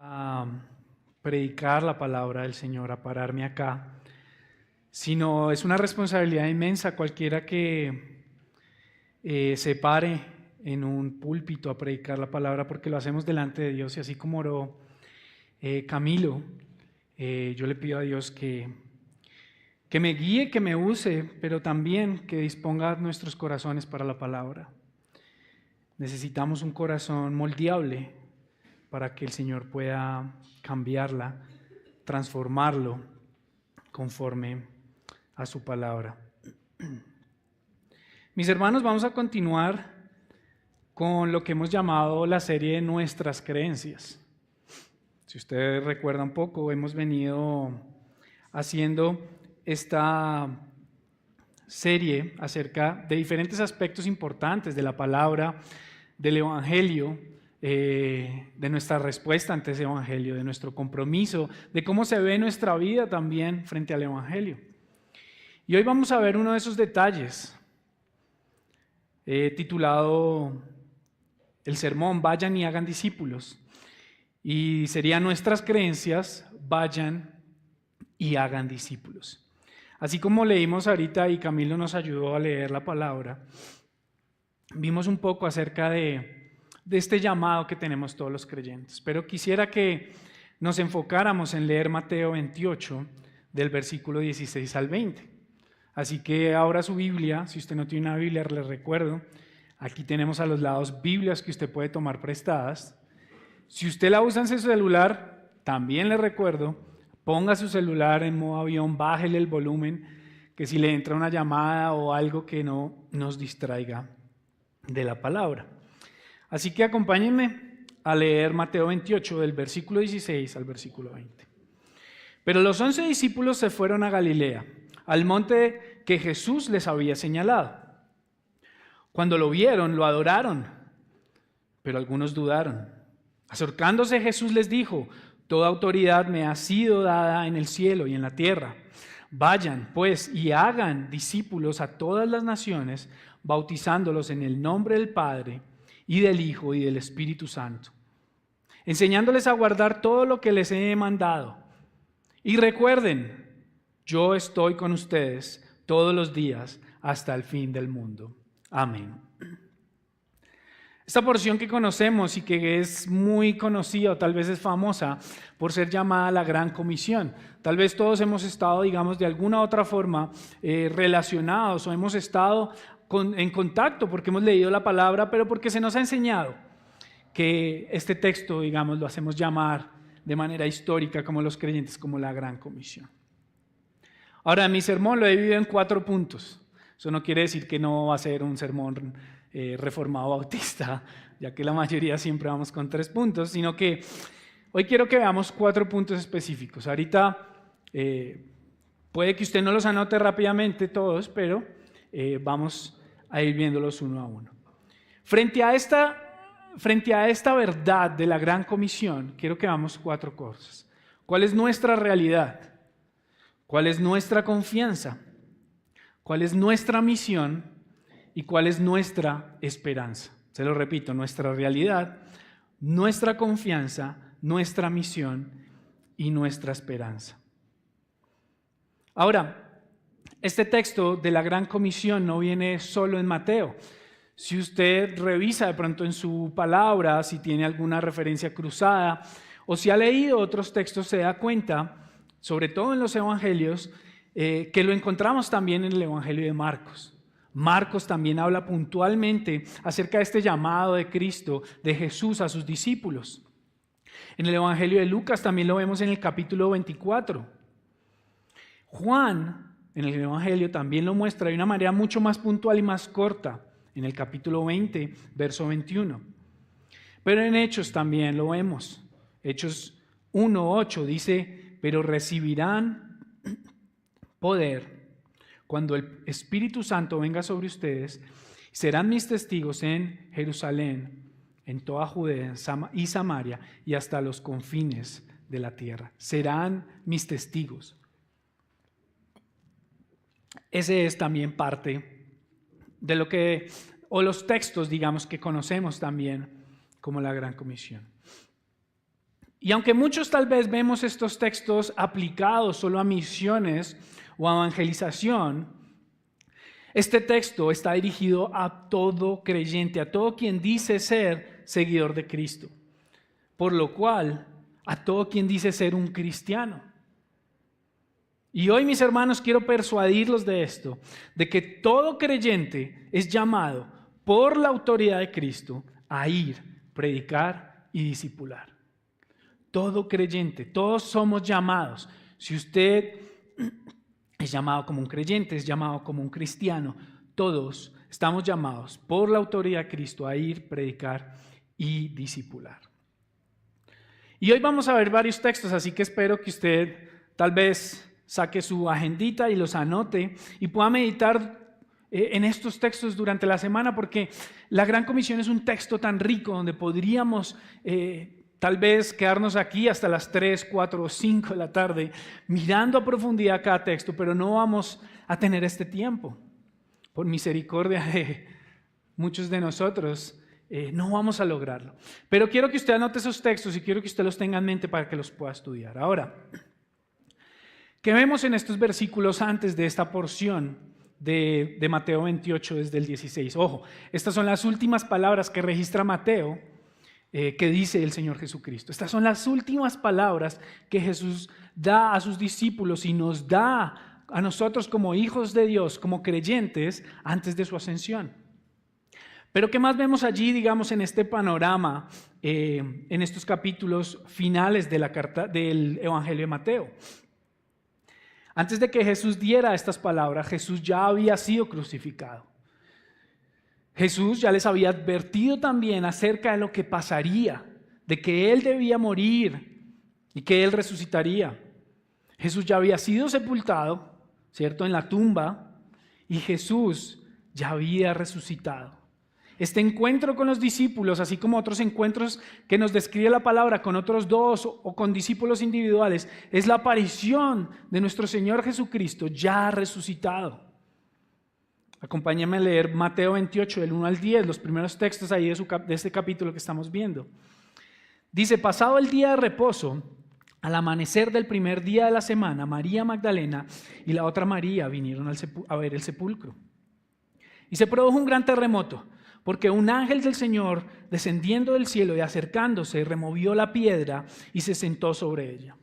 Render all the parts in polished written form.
a predicar la palabra del Señor, a pararme acá, sino es una responsabilidad inmensa cualquiera que se pare en un púlpito a predicar la palabra, porque lo hacemos delante de Dios. Y así como oró Camilo, yo le pido a Dios que me guíe, que me use, pero también que disponga nuestros corazones para la palabra. Necesitamos un corazón moldeable para que el Señor pueda cambiarla, transformarlo conforme a su palabra. Mis hermanos, vamos a continuar con lo que hemos llamado la serie de nuestras creencias. Si ustedes recuerdan un poco, hemos venido haciendo esta serie acerca de diferentes aspectos importantes de la palabra, del Evangelio, de nuestra respuesta ante ese Evangelio, de nuestro compromiso, de cómo se ve nuestra vida también frente al Evangelio. Y hoy vamos a ver uno de esos detalles, titulado el sermón Vayan y hagan discípulos. Y serían nuestras creencias, vayan y hagan discípulos. Así como leímos ahorita y Camilo nos ayudó a leer la palabra, vimos un poco acerca de este llamado que tenemos todos los creyentes. Pero quisiera que nos enfocáramos en leer Mateo 28, del versículo 16 al 20. Así que abra su Biblia. Si usted no tiene una Biblia, les recuerdo, aquí tenemos a los lados Biblias que usted puede tomar prestadas. Si usted la usa en su celular, también le recuerdo, ponga su celular en modo avión, bájele el volumen, que si le entra una llamada o algo que no nos distraiga de la palabra. Así que acompáñenme a leer Mateo 28, del versículo 16 al versículo 20. Pero los 11 discípulos se fueron a Galilea, al monte que Jesús les había señalado. Cuando lo vieron, lo adoraron, pero algunos dudaron. Acercándose Jesús les dijo: toda autoridad me ha sido dada en el cielo y en la tierra. Vayan, pues, y hagan discípulos a todas las naciones, bautizándolos en el nombre del Padre, y del Hijo, y del Espíritu Santo, enseñándoles a guardar todo lo que les he mandado. Y recuerden, yo estoy con ustedes todos los días hasta el fin del mundo. Amén. Esta porción que conocemos y que es muy conocida, o tal vez es famosa por ser llamada la Gran Comisión. Tal vez todos hemos estado, digamos, de alguna u otra forma relacionados, o hemos estado en contacto porque hemos leído la palabra, pero porque se nos ha enseñado que este texto, digamos, lo hacemos llamar de manera histórica como los creyentes, como la Gran Comisión. Ahora, mi sermón lo he dividido en 4 puntos. Eso no quiere decir que no va a ser un sermón reformado bautista, ya que la mayoría siempre vamos con 3 puntos, sino que hoy quiero que veamos 4 puntos específicos. Ahorita puede que usted no los anote rápidamente todos, pero vamos a ir viéndolos uno a uno. Frente a esta verdad de la Gran Comisión, quiero que veamos 4 cosas. ¿Cuál es nuestra realidad? ¿Cuál es nuestra confianza? ¿Cuál es nuestra misión? ¿Y cuál es nuestra esperanza? Se lo repito, nuestra realidad, nuestra confianza, nuestra misión y nuestra esperanza. Ahora, este texto de la Gran Comisión no viene solo en Mateo. Si usted revisa de pronto en su palabra, si tiene alguna referencia cruzada, o si ha leído otros textos, se da cuenta, sobre todo en los evangelios, que lo encontramos también en el Evangelio de Marcos. Marcos también habla puntualmente acerca de este llamado de Cristo, de Jesús a sus discípulos. En el Evangelio de Lucas también lo vemos en el capítulo 24. Juan, en el Evangelio, también lo muestra de una manera mucho más puntual y más corta, en el capítulo 20, verso 21. Pero en Hechos también lo vemos. Hechos 1:8 dice: pero recibirán poder cuando el Espíritu Santo venga sobre ustedes, serán mis testigos en Jerusalén, en toda Judea y Samaria y hasta los confines de la tierra. Serán mis testigos. Ese es también parte de lo que, o los textos, digamos, que conocemos también como la Gran Comisión. Y aunque muchos tal vez vemos estos textos aplicados solo a misiones o a evangelización, este texto está dirigido a todo creyente, a todo quien dice ser seguidor de Cristo. Por lo cual, a todo quien dice ser un cristiano. Y hoy, mis hermanos, quiero persuadirlos de esto, de que todo creyente es llamado por la autoridad de Cristo a ir, predicar y discipular. Todo creyente, todos somos llamados. Si usted es llamado como un creyente, es llamado como un cristiano, todos estamos llamados por la autoridad de Cristo a ir, predicar y discipular. Y hoy vamos a ver varios textos, así que espero que usted tal vez saque su agendita y los anote y pueda meditar en estos textos durante la semana, porque la Gran Comisión es un texto tan rico donde podríamos tal vez quedarnos aquí hasta las 3, 4 o 5 de la tarde mirando a profundidad cada texto, pero no vamos a tener este tiempo. Por misericordia de muchos de nosotros, no vamos a lograrlo. Pero quiero que usted anote esos textos y quiero que usted los tenga en mente para que los pueda estudiar. Ahora, ¿qué vemos en estos versículos antes de esta porción de Mateo 28 desde el 16? Ojo, estas son las últimas palabras que registra Mateo que dice el Señor Jesucristo. Estas son las últimas palabras que Jesús da a sus discípulos y nos da a nosotros como hijos de Dios, como creyentes, antes de su ascensión. Pero ¿qué más vemos allí, digamos, en este panorama, en estos capítulos finales de la carta del Evangelio de Mateo? Antes de que Jesús diera estas palabras, Jesús ya había sido crucificado. Jesús ya les había advertido también acerca de lo que pasaría, de que Él debía morir y que Él resucitaría. Jesús ya había sido sepultado, ¿cierto?, en la tumba, y Jesús ya había resucitado. Este encuentro con los discípulos, así como otros encuentros que nos describe la palabra con otros dos o con discípulos individuales, es la aparición de nuestro Señor Jesucristo ya resucitado. Acompáñame a leer Mateo 28, del 1 al 10, los primeros textos ahí de este capítulo que estamos viendo. Dice: pasado el día de reposo, al amanecer del primer día de la semana, María Magdalena y la otra María vinieron a ver el sepulcro. Y se produjo un gran terremoto, porque un ángel del Señor, descendiendo del cielo y acercándose, removió la piedra y se sentó sobre ella.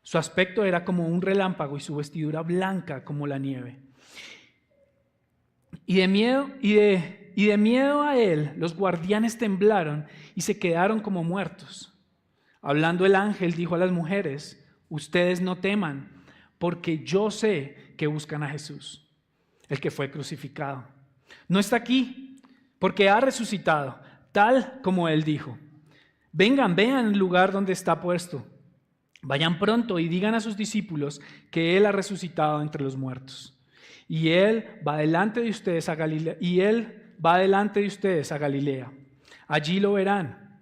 Su aspecto era como un relámpago y su vestidura blanca como la nieve. Y de miedo a él, los guardianes temblaron y se quedaron como muertos. Hablando el ángel, dijo a las mujeres: ustedes no teman, porque yo sé que buscan a Jesús, el que fue crucificado. No está aquí, porque ha resucitado, tal como él dijo. Vengan, vean el lugar donde está puesto. Vayan pronto y digan a sus discípulos que él ha resucitado entre los muertos. Y él va delante de ustedes a Galilea. Allí lo verán.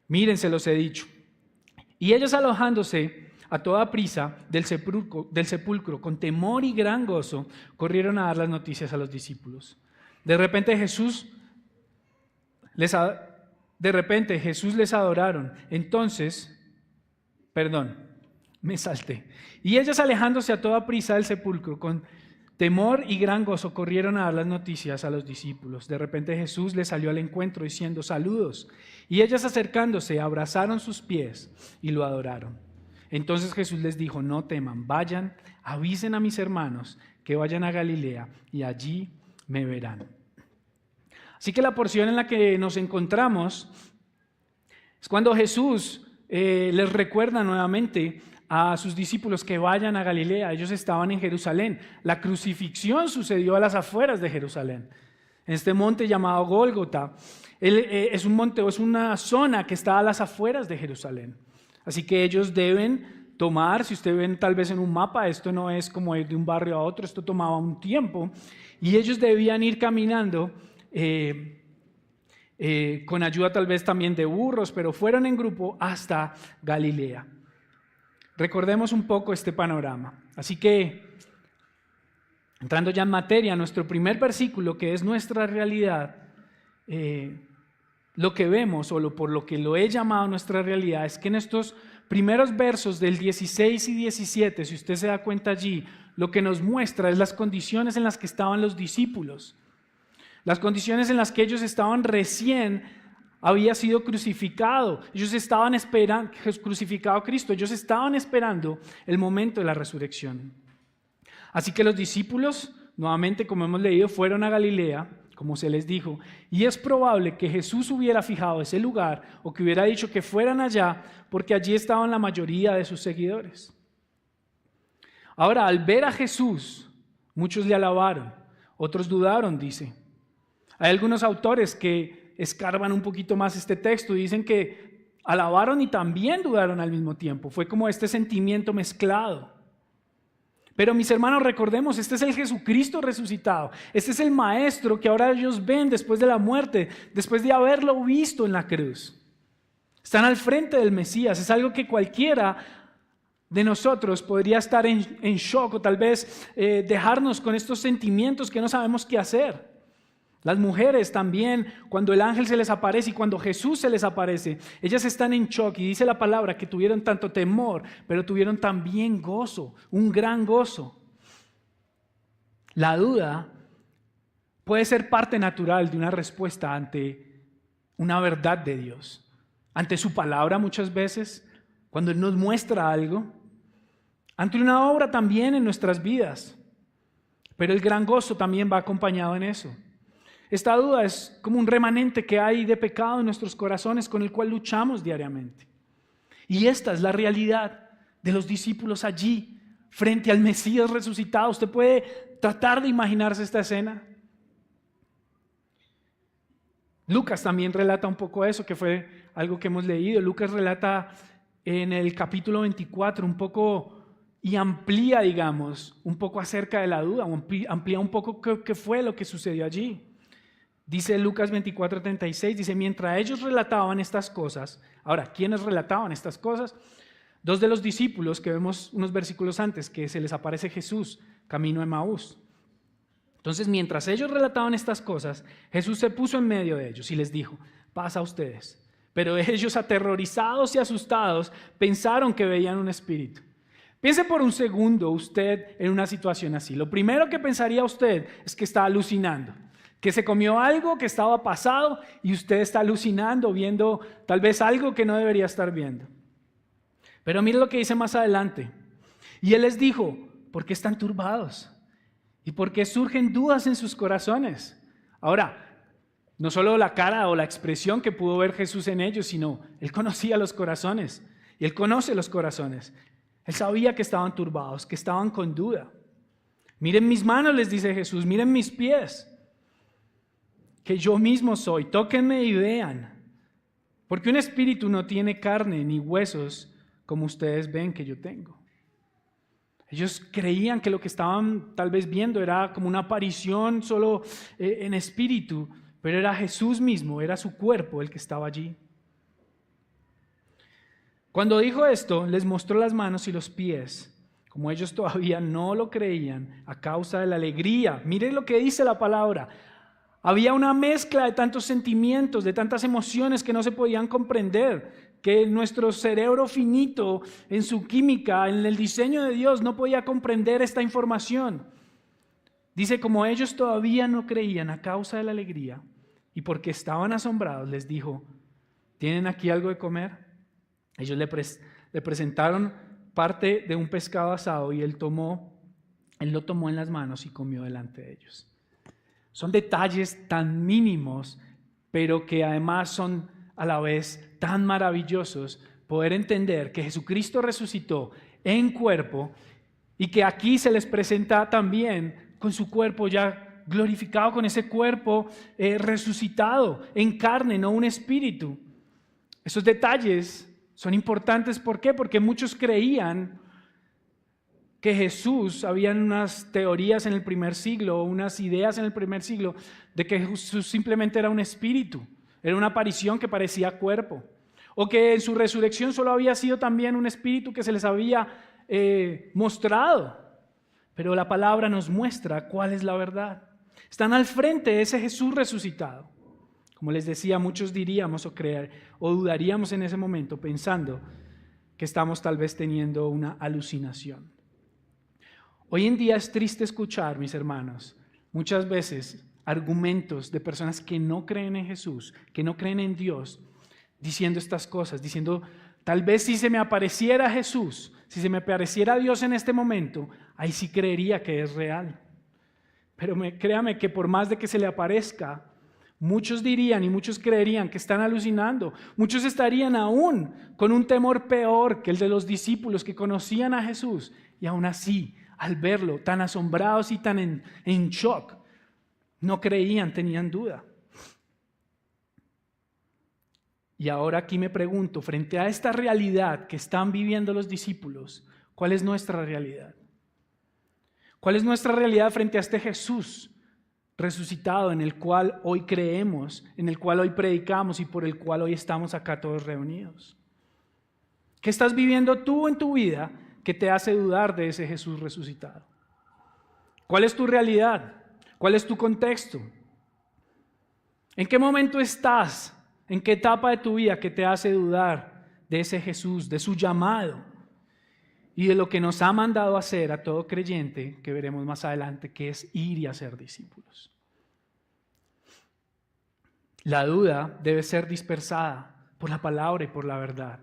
Miren, se los he dicho. Y ellos, alojándose a toda prisa del sepulcro, con temor y gran gozo, corrieron a dar las noticias a los discípulos. De repente Jesús les adoraron. Y ellos, alejándose a toda prisa del sepulcro, con temor y gran gozo, corrieron a dar las noticias a los discípulos. De repente Jesús les salió al encuentro diciendo: saludos. Y ellos, acercándose, abrazaron sus pies y lo adoraron. Entonces Jesús les dijo: no teman, vayan, avisen a mis hermanos que vayan a Galilea y allí me verán. Así que la porción en la que nos encontramos es cuando Jesús les recuerda nuevamente a sus discípulos que vayan a Galilea. Ellos estaban en Jerusalén. La crucifixión sucedió a las afueras de Jerusalén, en este monte llamado Gólgota. Es un monte o es una zona que está a las afueras de Jerusalén. Así que ellos deben tomar, si usted ven tal vez en un mapa, esto no es como ir de un barrio a otro, esto tomaba un tiempo, y ellos debían ir caminando con ayuda tal vez también de burros, pero fueron en grupo hasta Galilea. Recordemos un poco este panorama. Así que, entrando ya en materia, nuestro primer versículo, que es nuestra realidad, lo que vemos por lo que lo he llamado nuestra realidad es que en estos primeros versos del 16 y 17, si usted se da cuenta allí, lo que nos muestra es las condiciones en las que estaban los discípulos, las condiciones en las que ellos estaban recién había sido crucificado, ellos estaban esperando, crucificado a Cristo, ellos estaban esperando el momento de la resurrección. Así que los discípulos, nuevamente como hemos leído, fueron a Galilea, como se les dijo, y es probable que Jesús hubiera fijado ese lugar o que hubiera dicho que fueran allá porque allí estaban la mayoría de sus seguidores. Ahora, al ver a Jesús, muchos le alabaron, otros dudaron, dice. Hay algunos autores que escarban un poquito más este texto y dicen que alabaron y también dudaron al mismo tiempo. Fue como este sentimiento mezclado. Pero mis hermanos, recordemos, este es el Jesucristo resucitado. Este es el Maestro que ahora ellos ven después de la muerte, después de haberlo visto en la cruz. Están al frente del Mesías. Es algo que cualquiera de nosotros podría estar en shock o tal vez dejarnos con estos sentimientos que no sabemos qué hacer. Las mujeres también, cuando el ángel se les aparece y cuando Jesús se les aparece, ellas están en shock y dice la palabra que tuvieron tanto temor, pero tuvieron también gozo, un gran gozo. La duda puede ser parte natural de una respuesta ante una verdad de Dios, ante su palabra muchas veces, cuando Él nos muestra algo, ante una obra también en nuestras vidas, pero el gran gozo también va acompañado en eso. Esta duda es como un remanente que hay de pecado en nuestros corazones con el cual luchamos diariamente. Y esta es la realidad de los discípulos allí, frente al Mesías resucitado. ¿Usted puede tratar de imaginarse esta escena? Lucas también relata un poco eso, que fue algo que hemos leído. Lucas relata en el capítulo 24 un poco y amplía, digamos, un poco acerca de la duda, amplía un poco qué fue lo que sucedió allí. Dice Lucas 24:36, dice, mientras ellos relataban estas cosas, ahora, ¿quiénes relataban estas cosas? Dos de los discípulos que vemos unos versículos antes, que se les aparece Jesús, camino a Emaús. Entonces, mientras ellos relataban estas cosas, Jesús se puso en medio de ellos y les dijo, paz a ustedes. Pero ellos, aterrorizados y asustados, pensaron que veían un espíritu. Piense por un segundo usted en una situación así. Lo primero que pensaría usted es que está alucinando. Que se comió algo que estaba pasado y usted está alucinando, viendo tal vez algo que no debería estar viendo. Pero mire lo que dice más adelante. Y Él les dijo, ¿por qué están turbados? ¿Y por qué surgen dudas en sus corazones? Ahora, no solo la cara o la expresión que pudo ver Jesús en ellos, sino Él conocía los corazones y Él conoce los corazones. Él sabía que estaban turbados, que estaban con duda. Miren mis manos, les dice Jesús, miren mis pies, que yo mismo soy, tóquenme y vean, porque un espíritu no tiene carne ni huesos como ustedes ven que yo tengo. Ellos creían que lo que estaban tal vez viendo era como una aparición solo en espíritu, pero era Jesús mismo, era su cuerpo el que estaba allí. Cuando dijo esto, les mostró las manos y los pies, como ellos todavía no lo creían a causa de la alegría. Miren lo que dice la palabra. Había una mezcla de tantos sentimientos, de tantas emociones que no se podían comprender, que nuestro cerebro finito, en su química, en el diseño de Dios, no podía comprender esta información. Dice, como ellos todavía no creían a causa de la alegría y porque estaban asombrados, les dijo, ¿tienen aquí algo de comer? Ellos le presentaron parte de un pescado asado y él lo tomó en las manos y comió delante de ellos. Son detalles tan mínimos, pero que además son a la vez tan maravillosos, poder entender que Jesucristo resucitó en cuerpo y que aquí se les presenta también con su cuerpo ya glorificado, con ese cuerpo resucitado en carne, no un espíritu. Esos detalles son importantes, ¿por qué? Porque muchos creían que Jesús, habían unas teorías en el primer siglo, unas ideas en el primer siglo, de que Jesús simplemente era un espíritu, era una aparición que parecía cuerpo, o que en su resurrección solo había sido también un espíritu que se les había mostrado. Pero la palabra nos muestra cuál es la verdad. Están al frente de ese Jesús resucitado, Como les decía, muchos diríamos o dudaríamos en ese momento pensando que estamos tal vez teniendo una alucinación. Hoy en día es triste escuchar, mis hermanos, muchas veces argumentos de personas que no creen en Jesús, que no creen en Dios, diciendo estas cosas, diciendo, tal vez si se me apareciera Jesús, si se me apareciera Dios en este momento, ahí sí creería que es real. Pero créame que por más de que se le aparezca, muchos dirían y muchos creerían que están alucinando. Muchos estarían aún con un temor peor que el de los discípulos que conocían a Jesús. Y aún así, al verlo tan asombrados y tan en shock, no creían, tenían duda. Y ahora aquí me pregunto, frente a esta realidad que están viviendo los discípulos, ¿cuál es nuestra realidad? ¿Cuál es nuestra realidad frente a este Jesús resucitado en el cual hoy creemos, en el cual hoy predicamos y por el cual hoy estamos acá todos reunidos? ¿Qué estás viviendo tú en tu vida que te hace dudar de ese Jesús resucitado? ¿Cuál es tu realidad? ¿Cuál es tu contexto? ¿En qué momento estás? ¿En qué etapa de tu vida que te hace dudar de ese Jesús, de su llamado y de lo que nos ha mandado hacer a todo creyente, que veremos más adelante, que es ir y hacer discípulos? La duda debe ser dispersada por la palabra y por la verdad.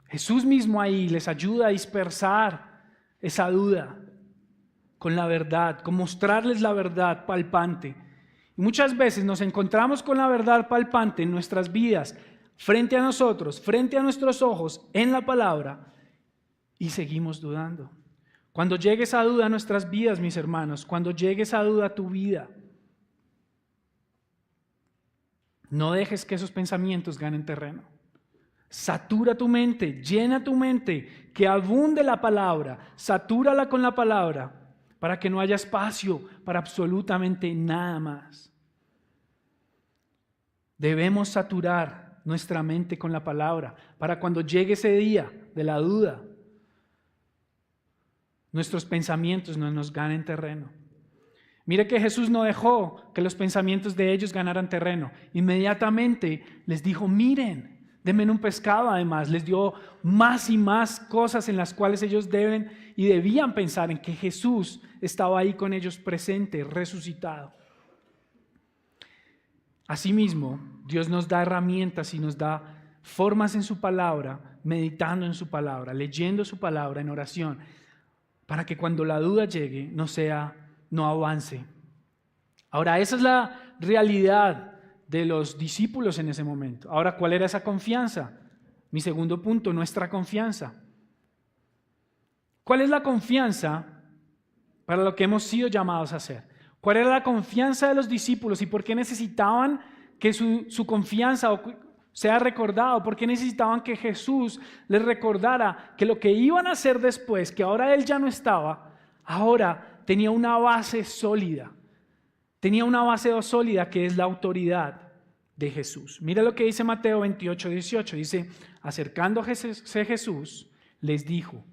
Jesús mismo ahí les ayuda a dispersar esa duda con la verdad, con mostrarles la verdad palpante. Y muchas veces nos encontramos con la verdad palpante en nuestras vidas, frente a nosotros, frente a nuestros ojos, en la palabra, y seguimos dudando. Cuando llegue esa duda a nuestras vidas, mis hermanos, cuando llegue esa duda a tu vida, no dejes que esos pensamientos ganen terreno. Satura tu mente, llena tu mente, que abunde la palabra, satúrala con la palabra, para que no haya espacio para absolutamente nada más. Debemos saturar nuestra mente con la palabra, para cuando llegue ese día de la duda, nuestros pensamientos no nos ganen terreno. Mire que Jesús no dejó que los pensamientos de ellos ganaran terreno. Inmediatamente les dijo, miren, denme un pescado. Además, les dio más y más cosas en las cuales ellos deben y debían pensar en que Jesús estaba ahí con ellos presente, resucitado. Asimismo, Dios nos da herramientas y nos da formas en su palabra, meditando en su palabra, leyendo su palabra en oración, para que cuando la duda llegue no avance. Ahora, esa es la realidad de los discípulos en ese momento. Ahora, ¿cuál era esa confianza? Mi segundo punto, nuestra confianza. ¿Cuál es la confianza para lo que hemos sido llamados a hacer? ¿Cuál era la confianza de los discípulos y por qué necesitaban que su confianza sea recordado? ¿Por qué necesitaban que Jesús les recordara que lo que iban a hacer después, que ahora Él ya no estaba, ahora tenía una base sólida? Tenía una base sólida que es la autoridad de Jesús. Mira lo que dice Mateo 28:18. Dice, acercándose Jesús, les dijo,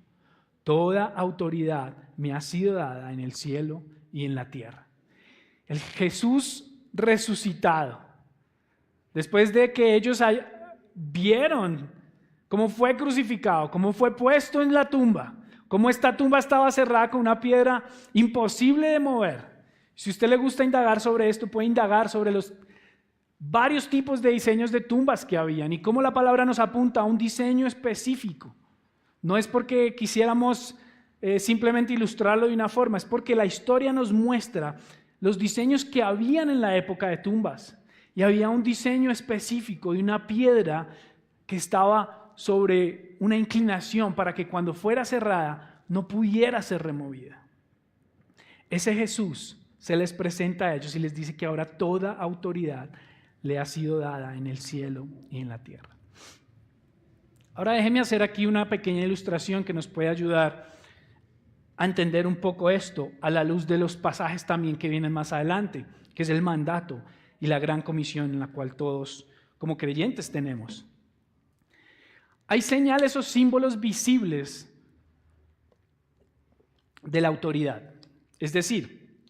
toda autoridad me ha sido dada en el cielo y en la tierra. El Jesús resucitado, después de que ellos vieron cómo fue crucificado, cómo fue puesto en la tumba, cómo esta tumba estaba cerrada con una piedra imposible de mover. Si a usted le gusta indagar sobre esto, puede indagar sobre los varios tipos de diseños de tumbas que habían y cómo la palabra nos apunta a un diseño específico. No es porque quisiéramos simplemente ilustrarlo de una forma, es porque la historia nos muestra los diseños que habían en la época de tumbas. Y había un diseño específico de una piedra que estaba sobre una inclinación para que cuando fuera cerrada no pudiera ser removida. Ese Jesús se les presenta a ellos y les dice que ahora toda autoridad le ha sido dada en el cielo y en la tierra. Ahora déjeme hacer aquí una pequeña ilustración que nos puede ayudar a entender un poco esto a la luz de los pasajes también que vienen más adelante, que es el mandato y la gran comisión en la cual todos como creyentes tenemos. Hay señales o símbolos visibles de la autoridad. Es decir,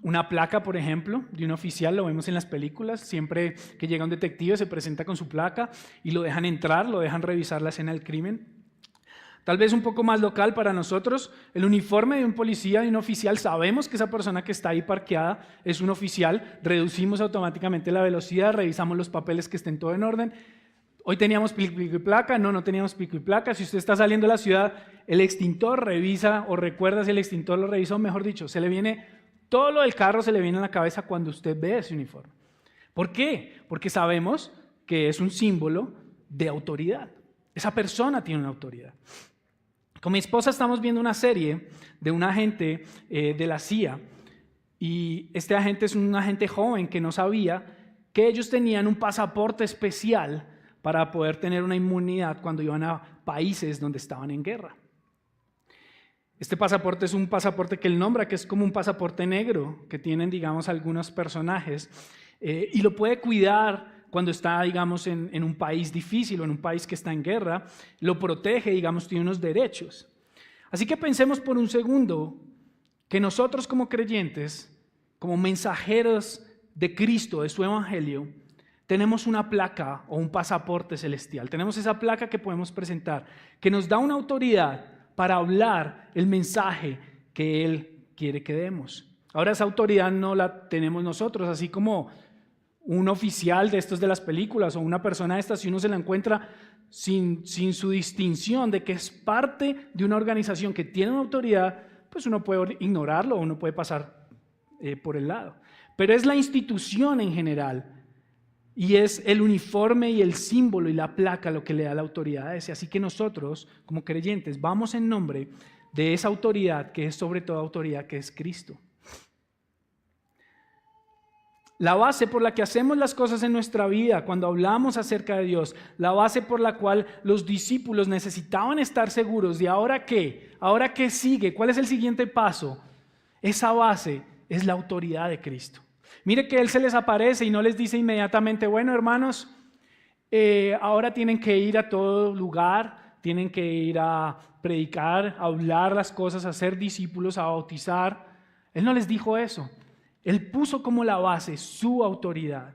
una placa, por ejemplo, de un oficial, lo vemos en las películas, siempre que llega un detective se presenta con su placa y lo dejan entrar, lo dejan revisar la escena del crimen. Tal vez un poco más local para nosotros, el uniforme de un policía, de un oficial, sabemos que esa persona que está ahí parqueada es un oficial, reducimos automáticamente la velocidad, revisamos los papeles que estén todo en orden. Hoy teníamos pico y placa, no teníamos pico y placa. Si usted está saliendo de la ciudad, el extintor revisa o recuerda si el extintor lo revisó, mejor dicho, todo lo del carro se le viene a la cabeza cuando usted ve ese uniforme. ¿Por qué? Porque sabemos que es un símbolo de autoridad. Esa persona tiene una autoridad. Con mi esposa estamos viendo una serie de un agente de la CIA y este agente es un agente joven que no sabía que ellos tenían un pasaporte especial para poder tener una inmunidad cuando iban a países donde estaban en guerra. Este pasaporte es un pasaporte que él nombra, que es como un pasaporte negro que tienen, digamos, algunos personajes y lo puede cuidar cuando está, digamos, en un país difícil o en un país que está en guerra, lo protege, digamos, tiene unos derechos. Así que pensemos por un segundo que nosotros como creyentes, como mensajeros de Cristo, de su evangelio, tenemos una placa o un pasaporte celestial. Tenemos esa placa que podemos presentar, que nos da una autoridad para hablar el mensaje que Él quiere que demos. Ahora esa autoridad no la tenemos nosotros, así como un oficial de estos de las películas o una persona de estas, si uno se la encuentra sin su distinción de que es parte de una organización que tiene una autoridad, pues uno puede ignorarlo o uno puede pasar por el lado. Pero es la institución en general y es el uniforme y el símbolo y la placa lo que le da la autoridad a ese. Así que nosotros, como creyentes, vamos en nombre de esa autoridad que es sobre toda autoridad, que es Cristo. La base por la que hacemos las cosas en nuestra vida, cuando hablamos acerca de Dios, la base por la cual los discípulos necesitaban estar seguros de ahora qué sigue, cuál es el siguiente paso, esa base es la autoridad de Cristo. Mire que Él se les aparece y no les dice inmediatamente, bueno hermanos, ahora tienen que ir a todo lugar, tienen que ir a predicar, a hablar las cosas, a ser discípulos, a bautizar. Él no les dijo eso. Él puso como la base su autoridad.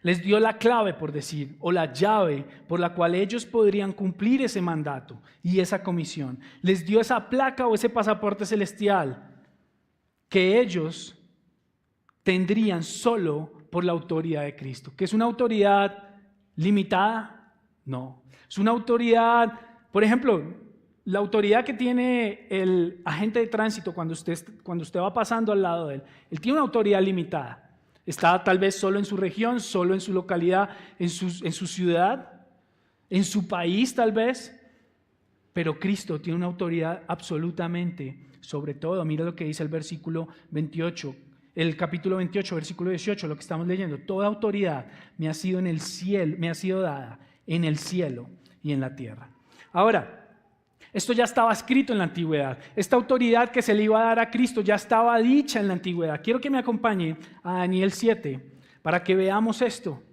Les dio la clave, por decir, o la llave por la cual ellos podrían cumplir ese mandato y esa comisión. Les dio esa placa o ese pasaporte celestial que ellos tendrían solo por la autoridad de Cristo. ¿Que es una autoridad limitada? No. Es una autoridad, por ejemplo, la autoridad que tiene el agente de tránsito cuando usted va pasando al lado de él, él tiene una autoridad limitada. Está tal vez solo en su región, solo en su localidad, en su ciudad, en su país tal vez, pero Cristo tiene una autoridad absolutamente sobre todo. Mira lo que dice el versículo 28, el capítulo 28, versículo 18, lo que estamos leyendo. Toda autoridad me ha sido dada en el cielo y en la tierra. Ahora, esto ya estaba escrito en la antigüedad. Esta autoridad que se le iba a dar a Cristo ya estaba dicha en la antigüedad. Quiero que me acompañe a Daniel 7 para que veamos esto.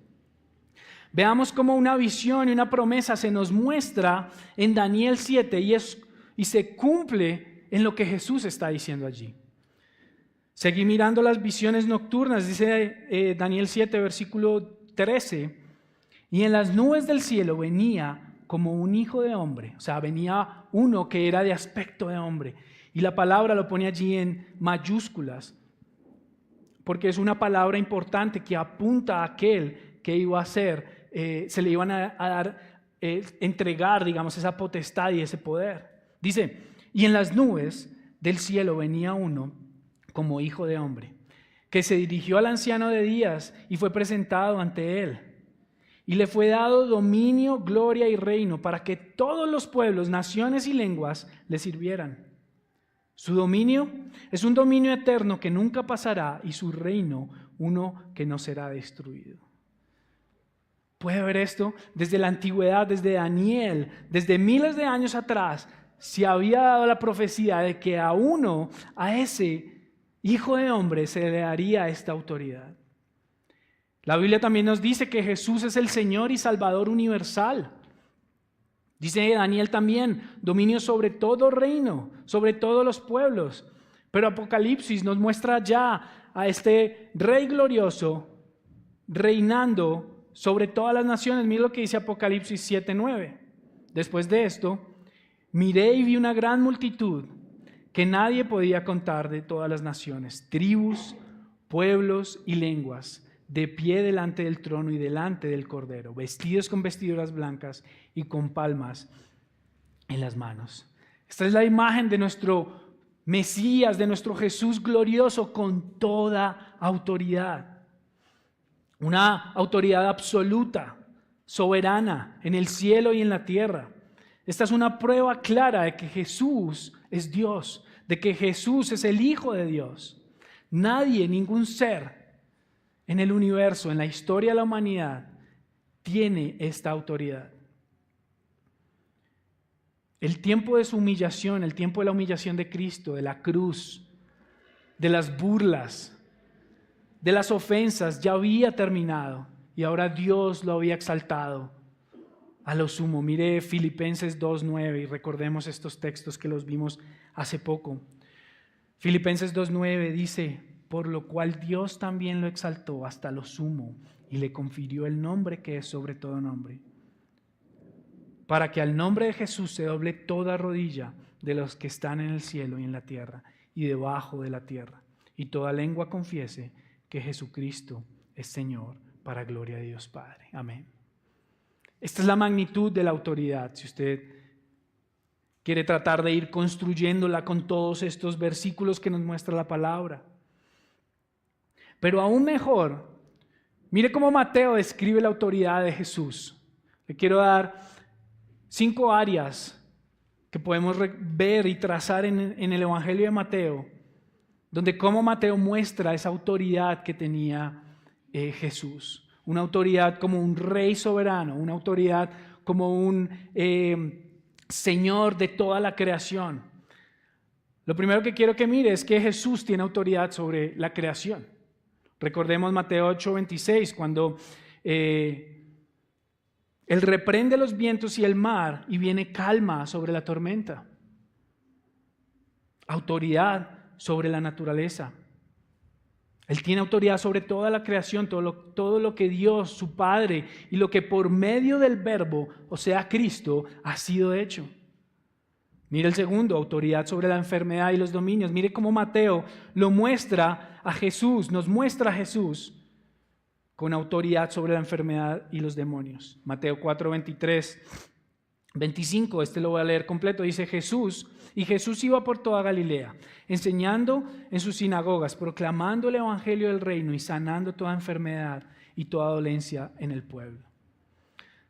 Veamos cómo una visión y una promesa se nos muestra en Daniel 7 y se cumple en lo que Jesús está diciendo allí. Seguí mirando las visiones nocturnas, dice Daniel 7, versículo 13. Y en las nubes del cielo venía como un hijo de hombre, o sea, venía uno que era de aspecto de hombre. Y la palabra lo pone allí en mayúsculas, porque es una palabra importante que apunta a aquel que iba a ser, se le iban a dar, entregar, digamos, esa potestad y ese poder. Dice, y en las nubes del cielo venía uno como hijo de hombre, que se dirigió al anciano de días y fue presentado ante él. Y le fue dado dominio, gloria y reino para que todos los pueblos, naciones y lenguas le sirvieran. Su dominio es un dominio eterno que nunca pasará y su reino uno que no será destruido. ¿Puede ver esto? Desde la antigüedad, desde Daniel, desde miles de años atrás, se había dado la profecía de que a ese hijo de hombre se le daría esta autoridad. La Biblia también nos dice que Jesús es el Señor y Salvador universal. Dice Daniel también, dominio sobre todo reino, sobre todos los pueblos. Pero Apocalipsis nos muestra ya a este Rey glorioso reinando sobre todas las naciones. Mira lo que dice Apocalipsis 7:9. Después de esto, miré y vi una gran multitud que nadie podía contar, de todas las naciones, tribus, pueblos y lenguas, de pie delante del trono y delante del Cordero, vestidos con vestiduras blancas y con palmas en las manos. Esta es la imagen de nuestro Mesías, de nuestro Jesús glorioso, con toda autoridad. Una autoridad absoluta, soberana, en el cielo y en la tierra. Esta es una prueba clara de que Jesús es Dios, de que Jesús es el Hijo de Dios. Nadie, ningún ser en el universo, en la historia de la humanidad, tiene esta autoridad. El tiempo de su humillación, el tiempo de la humillación de Cristo, de la cruz, de las burlas, de las ofensas, ya había terminado y ahora Dios lo había exaltado a lo sumo. Mire Filipenses 2:9 y recordemos estos textos que los vimos hace poco. Filipenses 2:9 dice: por lo cual Dios también lo exaltó hasta lo sumo y le confirió el nombre que es sobre todo nombre, para que al nombre de Jesús se doble toda rodilla de los que están en el cielo y en la tierra y debajo de la tierra, y toda lengua confiese que Jesucristo es Señor, para gloria de Dios Padre. Amén. Esta es la magnitud de la autoridad. Si usted quiere tratar de ir construyéndola con todos estos versículos que nos muestra la palabra. Pero aún mejor, mire cómo Mateo describe la autoridad de Jesús. Le quiero dar 5 áreas que podemos ver y trazar en el Evangelio de Mateo, donde cómo Mateo muestra esa autoridad que tenía Jesús. Una autoridad como un rey soberano, una autoridad como un Señor de toda la creación. Lo primero que quiero que mire es que Jesús tiene autoridad sobre la creación. Recordemos Mateo 8:26, cuando Él reprende los vientos y el mar y viene calma sobre la tormenta. Autoridad sobre la naturaleza. Él tiene autoridad sobre toda la creación, todo lo que Dios, su Padre, y lo que por medio del Verbo, o sea Cristo, ha sido hecho. Mire el segundo, autoridad sobre la enfermedad y los dominios. Mire cómo Mateo lo muestra a Jesús, nos muestra a Jesús con autoridad sobre la enfermedad y los demonios. Mateo 4:23-25, lo voy a leer completo. Dice Jesús iba por toda Galilea, enseñando en sus sinagogas, proclamando el evangelio del reino y sanando toda enfermedad y toda dolencia en el pueblo.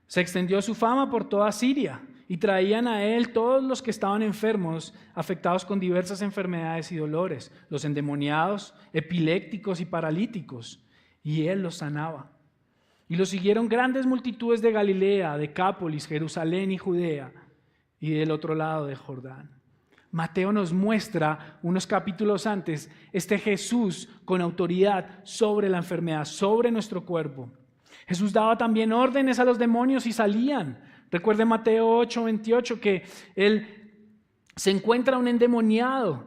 Se extendió su fama por toda Siria y traían a él todos los que estaban enfermos, afectados con diversas enfermedades y dolores, los endemoniados, epilépticos y paralíticos, y él los sanaba. Y lo siguieron grandes multitudes de Galilea, Decápolis, Jerusalén y Judea, y del otro lado de Jordán. Mateo nos muestra unos capítulos antes este Jesús con autoridad sobre la enfermedad, sobre nuestro cuerpo. Jesús daba también órdenes a los demonios y salían. Recuerde Mateo 8:28 que él se encuentra un endemoniado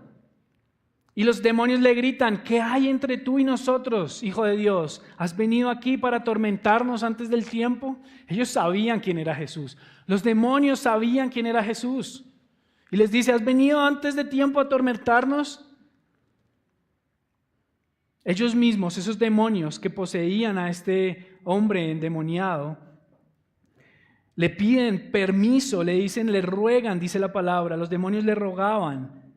y los demonios le gritan: ¿qué hay entre tú y nosotros, Hijo de Dios? ¿Has venido aquí para atormentarnos antes del tiempo? Ellos sabían quién era Jesús. Los demonios sabían quién era Jesús. Y les dice: ¿has venido antes de tiempo a atormentarnos? Ellos mismos, esos demonios que poseían a este hombre endemoniado, le piden permiso, le dicen, le ruegan, dice la palabra, los demonios le rogaban: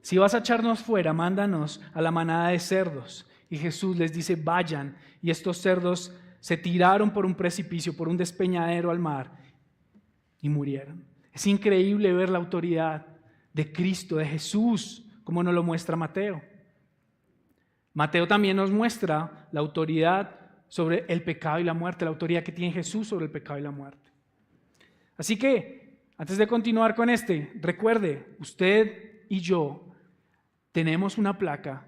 si vas a echarnos fuera, mándanos a la manada de cerdos. Y Jesús les dice: vayan. Y estos cerdos se tiraron por un precipicio, por un despeñadero al mar y murieron. Es increíble ver la autoridad de Cristo, de Jesús, como nos lo muestra Mateo. Mateo también nos muestra la autoridad sobre el pecado y la muerte, la autoridad que tiene Jesús sobre el pecado y la muerte. Así que, antes de continuar con recuerde, usted y yo tenemos una placa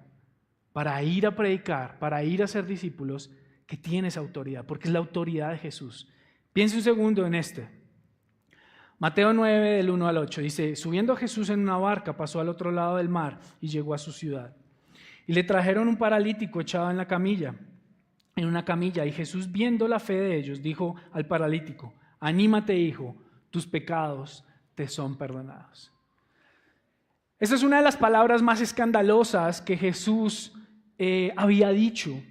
para ir a predicar, para ir a ser discípulos, que tiene esa autoridad, porque es la autoridad de Jesús. Piense un segundo en Mateo 9, del 1 al 8, dice: subiendo Jesús en una barca, pasó al otro lado del mar y llegó a su ciudad. Y le trajeron un paralítico echado en una camilla, y Jesús, viendo la fe de ellos, dijo al paralítico: anímate, hijo, tus pecados te son perdonados. Esta es una de las palabras más escandalosas que Jesús había dicho: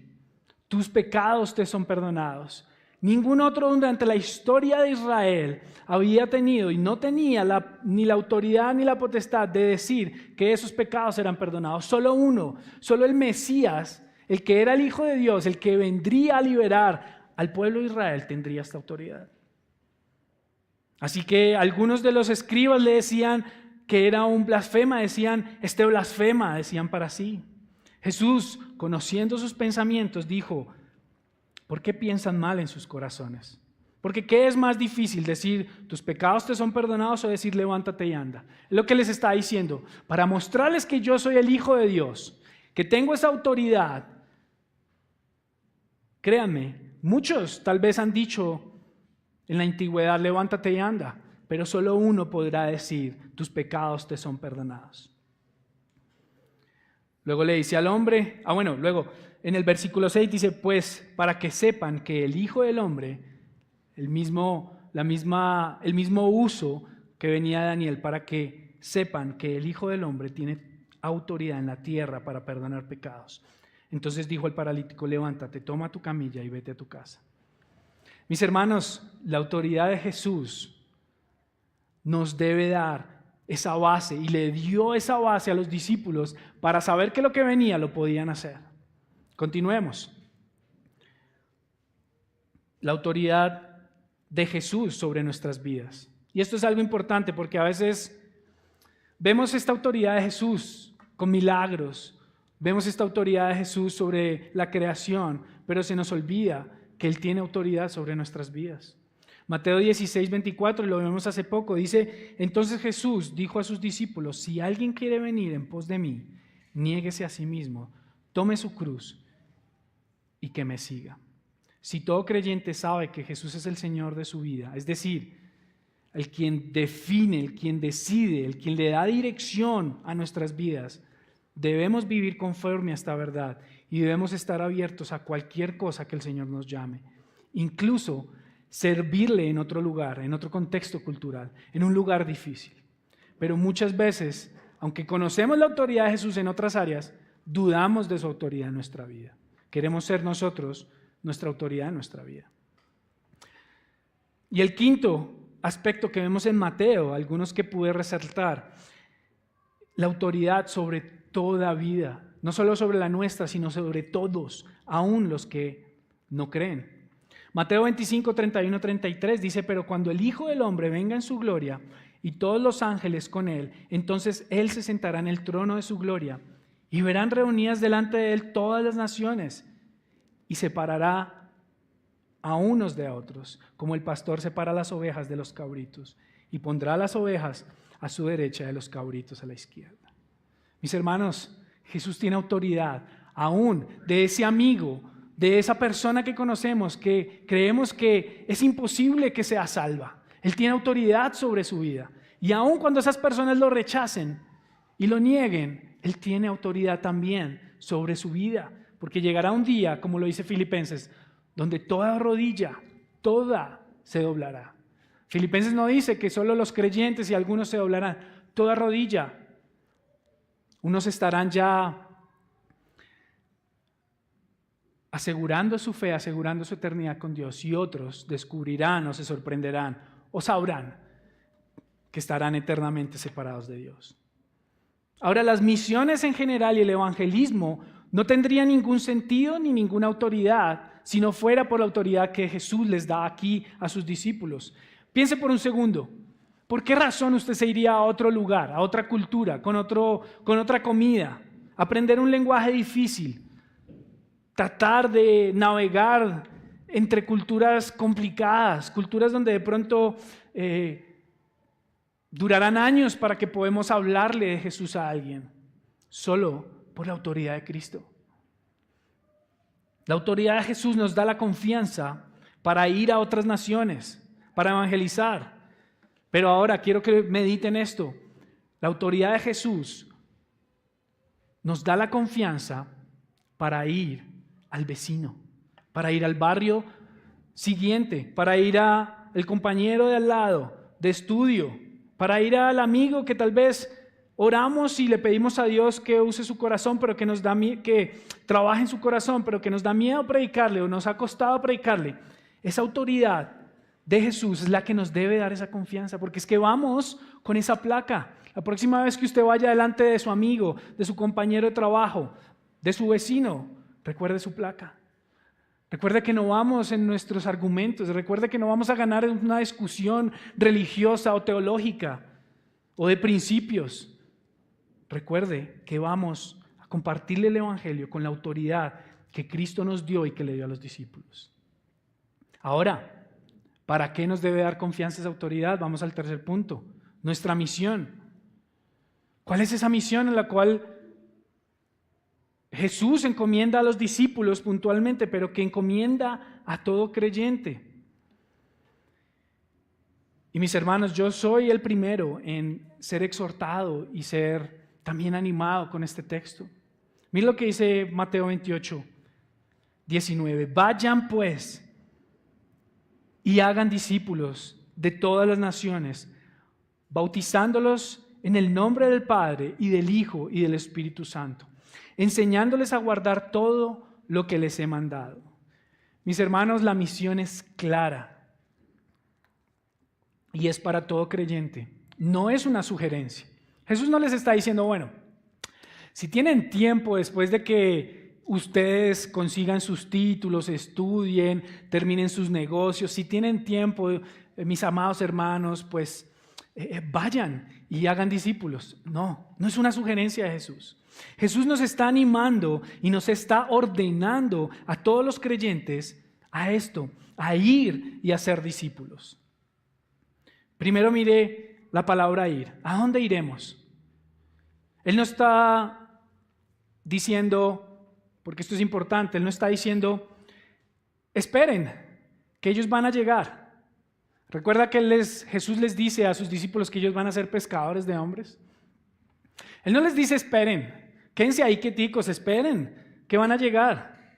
tus pecados te son perdonados. Ningún otro durante la historia de Israel había tenido y no tenía ni la autoridad ni la potestad de decir que esos pecados eran perdonados. Solo uno, solo el Mesías, el que era el Hijo de Dios, el que vendría a liberar al pueblo de Israel, tendría esta autoridad. Así que algunos de los escribas le decían que era un blasfema, decían: este blasfema, decían para sí. Jesús, conociendo sus pensamientos, dijo: ¿por qué piensan mal en sus corazones? Porque ¿qué es más difícil, decir tus pecados te son perdonados o decir levántate y anda? Es lo que les está diciendo, para mostrarles que yo soy el Hijo de Dios, que tengo esa autoridad. Créanme, muchos tal vez han dicho en la antigüedad levántate y anda, pero solo uno podrá decir tus pecados te son perdonados. Luego le dice al hombre, luego en el versículo 6 dice: pues para que sepan que el Hijo del Hombre, el mismo uso que venía de Daniel, para que sepan que el Hijo del Hombre tiene autoridad en la tierra para perdonar pecados. Entonces dijo al paralítico: levántate, toma tu camilla y vete a tu casa. Mis hermanos, la autoridad de Jesús nos debe dar esa base, y le dio esa base a los discípulos para saber que lo que venía lo podían hacer. Continuemos. La autoridad de Jesús sobre nuestras vidas. Y esto es algo importante porque a veces vemos esta autoridad de Jesús con milagros, vemos esta autoridad de Jesús sobre la creación, pero se nos olvida que Él tiene autoridad sobre nuestras vidas. Mateo 16, 24, y lo vemos hace poco, dice: entonces Jesús dijo a sus discípulos: si alguien quiere venir en pos de mí, niéguese a sí mismo, tome su cruz y que me siga. Si todo creyente sabe que Jesús es el Señor de su vida, es decir, el quien define, el quien decide, el quien le da dirección a nuestras vidas, debemos vivir conforme a esta verdad y debemos estar abiertos a cualquier cosa que el Señor nos llame, incluso servirle en otro lugar, en otro contexto cultural, en un lugar difícil. Pero muchas veces, aunque conocemos la autoridad de Jesús en otras áreas, dudamos de su autoridad en nuestra vida. Queremos ser nosotros nuestra autoridad en nuestra vida. Y el quinto aspecto que vemos en Mateo, algunos que pude resaltar: la autoridad sobre toda vida, no solo sobre la nuestra, sino sobre todos, aún los que no creen. Mateo 25, 31, 33 dice: pero cuando el Hijo del Hombre venga en su gloria y todos los ángeles con Él, entonces Él se sentará en el trono de su gloria y verán reunidas delante de Él todas las naciones, y separará a unos de otros, como el pastor separa las ovejas de los cabritos, y pondrá las ovejas a su derecha y los cabritos a la izquierda. Mis hermanos, Jesús tiene autoridad aún de ese amigo, de esa persona que conocemos, que creemos que es imposible que sea salva. Él tiene autoridad sobre su vida. Y aun cuando esas personas lo rechacen y lo nieguen, Él tiene autoridad también sobre su vida. Porque llegará un día, como lo dice Filipenses, donde toda rodilla, toda se doblará. Filipenses no dice que solo los creyentes y algunos se doblarán. Toda rodilla. Unos estarán ya asegurando su fe, asegurando su eternidad con Dios, y otros descubrirán o se sorprenderán o sabrán que estarán eternamente separados de Dios. Ahora, las misiones en general y el evangelismo no tendrían ningún sentido ni ninguna autoridad si no fuera por la autoridad que Jesús les da aquí a sus discípulos. Piense por un segundo, ¿por qué razón usted se iría a otro lugar, a otra cultura, con otra comida, aprender un lenguaje difícil, tratar de navegar entre culturas complicadas, culturas donde de pronto durarán años para que podamos hablarle de Jesús a alguien? Solo por la autoridad de Cristo. La autoridad de Jesús nos da la confianza para ir a otras naciones, para evangelizar. Pero ahora quiero que mediten esto. La autoridad de Jesús nos da la confianza para ir al vecino, para ir al barrio siguiente, para ir al compañero de al lado de estudio, para ir al amigo que tal vez oramos y le pedimos a Dios que use su corazón, pero que nos da que trabaje en su corazón, pero que nos da miedo predicarle o nos ha costado predicarle. Esa autoridad de Jesús es la que nos debe dar esa confianza, porque es que vamos con esa placa. La próxima vez que usted vaya delante de su amigo, de su compañero de trabajo, de su vecino, recuerde su placa. Recuerde que no vamos en nuestros argumentos, recuerde que no vamos a ganar en una discusión religiosa o teológica o de principios. Recuerde que vamos a compartirle el Evangelio con la autoridad que Cristo nos dio y que le dio a los discípulos. Ahora, ¿para qué nos debe dar confianza esa autoridad? Vamos al tercer punto, nuestra misión. ¿Cuál es esa misión en la cual Jesús encomienda a los discípulos puntualmente, pero que encomienda a todo creyente? Y mis hermanos, yo soy el primero en ser exhortado y ser también animado con este texto. Miren lo que dice Mateo 28, 19. Vayan pues y hagan discípulos de todas las naciones, bautizándolos en el nombre del Padre y del Hijo y del Espíritu Santo, enseñándoles a guardar todo lo que les he mandado. Mis hermanos, la misión es clara y es para todo creyente. No es una sugerencia. Jesús no les está diciendo, bueno, si tienen tiempo después de que ustedes consigan sus títulos, estudien, terminen sus negocios, si tienen tiempo, mis amados hermanos, pues vayan y hagan discípulos. No, no es una sugerencia de Jesús. Jesús nos está animando y nos está ordenando a todos los creyentes a esto, a ir y a ser discípulos. Primero mire la palabra ir. ¿A dónde iremos? Él no está diciendo, porque esto es importante, Él no está diciendo, esperen, que ellos van a llegar. ¿Recuerda que Jesús les dice a sus discípulos que ellos van a ser pescadores de hombres? Él no les dice esperen, quédense ahí quieticos, esperen, que van a llegar.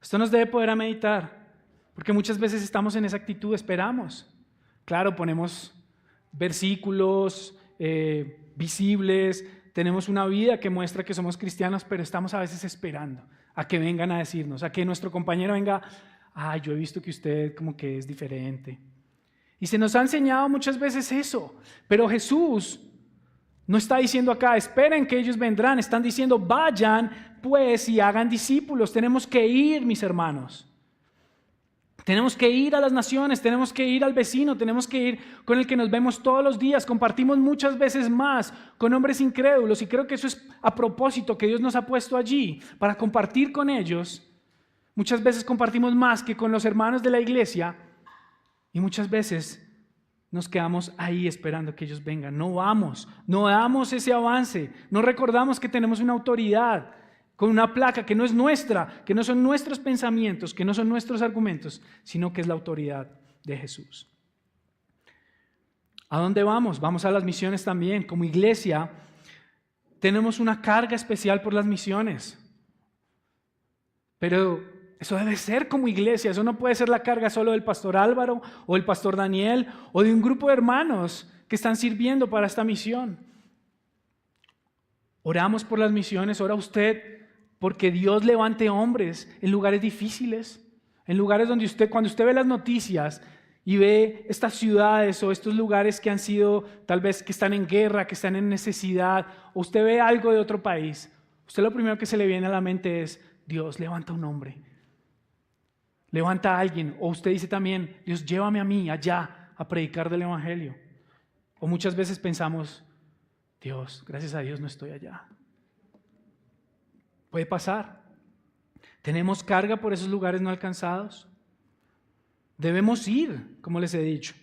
Esto nos debe poder a meditar, porque muchas veces estamos en esa actitud, esperamos. Claro, ponemos versículos visibles, tenemos una vida que muestra que somos cristianos, pero estamos a veces esperando a que vengan a decirnos, a que nuestro compañero venga, yo he visto que usted como que es diferente. Y se nos ha enseñado muchas veces eso, pero Jesús no está diciendo acá, esperen que ellos vendrán, están diciendo, vayan pues y hagan discípulos. Tenemos que ir, mis hermanos. Tenemos que ir a las naciones, tenemos que ir al vecino, tenemos que ir con el que nos vemos todos los días, compartimos muchas veces más con hombres incrédulos y creo que eso es a propósito que Dios nos ha puesto allí para compartir con ellos. Muchas veces compartimos más que con los hermanos de la iglesia y muchas veces nos quedamos ahí esperando que ellos vengan. No vamos, no damos ese avance, no recordamos que tenemos una autoridad con una placa que no es nuestra, que no son nuestros pensamientos, que no son nuestros argumentos, sino que es la autoridad de Jesús. ¿A dónde vamos? Vamos a las misiones también. Como iglesia tenemos una carga especial por las misiones. Pero eso debe ser como iglesia, eso no puede ser la carga solo del pastor Álvaro o del pastor Daniel o de un grupo de hermanos que están sirviendo para esta misión. Oramos por las misiones, ora usted porque Dios levante hombres en lugares difíciles, en lugares donde cuando usted ve las noticias y ve estas ciudades o estos lugares que han sido, tal vez que están en guerra, que están en necesidad, o usted ve algo de otro país, usted lo primero que se le viene a la mente es, Dios, levanta un hombre, levanta a alguien, o usted dice también, Dios, llévame a mí allá a predicar del Evangelio. O muchas veces pensamos, Dios, gracias a Dios no estoy allá. Puede pasar. Tenemos carga por esos lugares no alcanzados. Debemos ir, como les he dicho.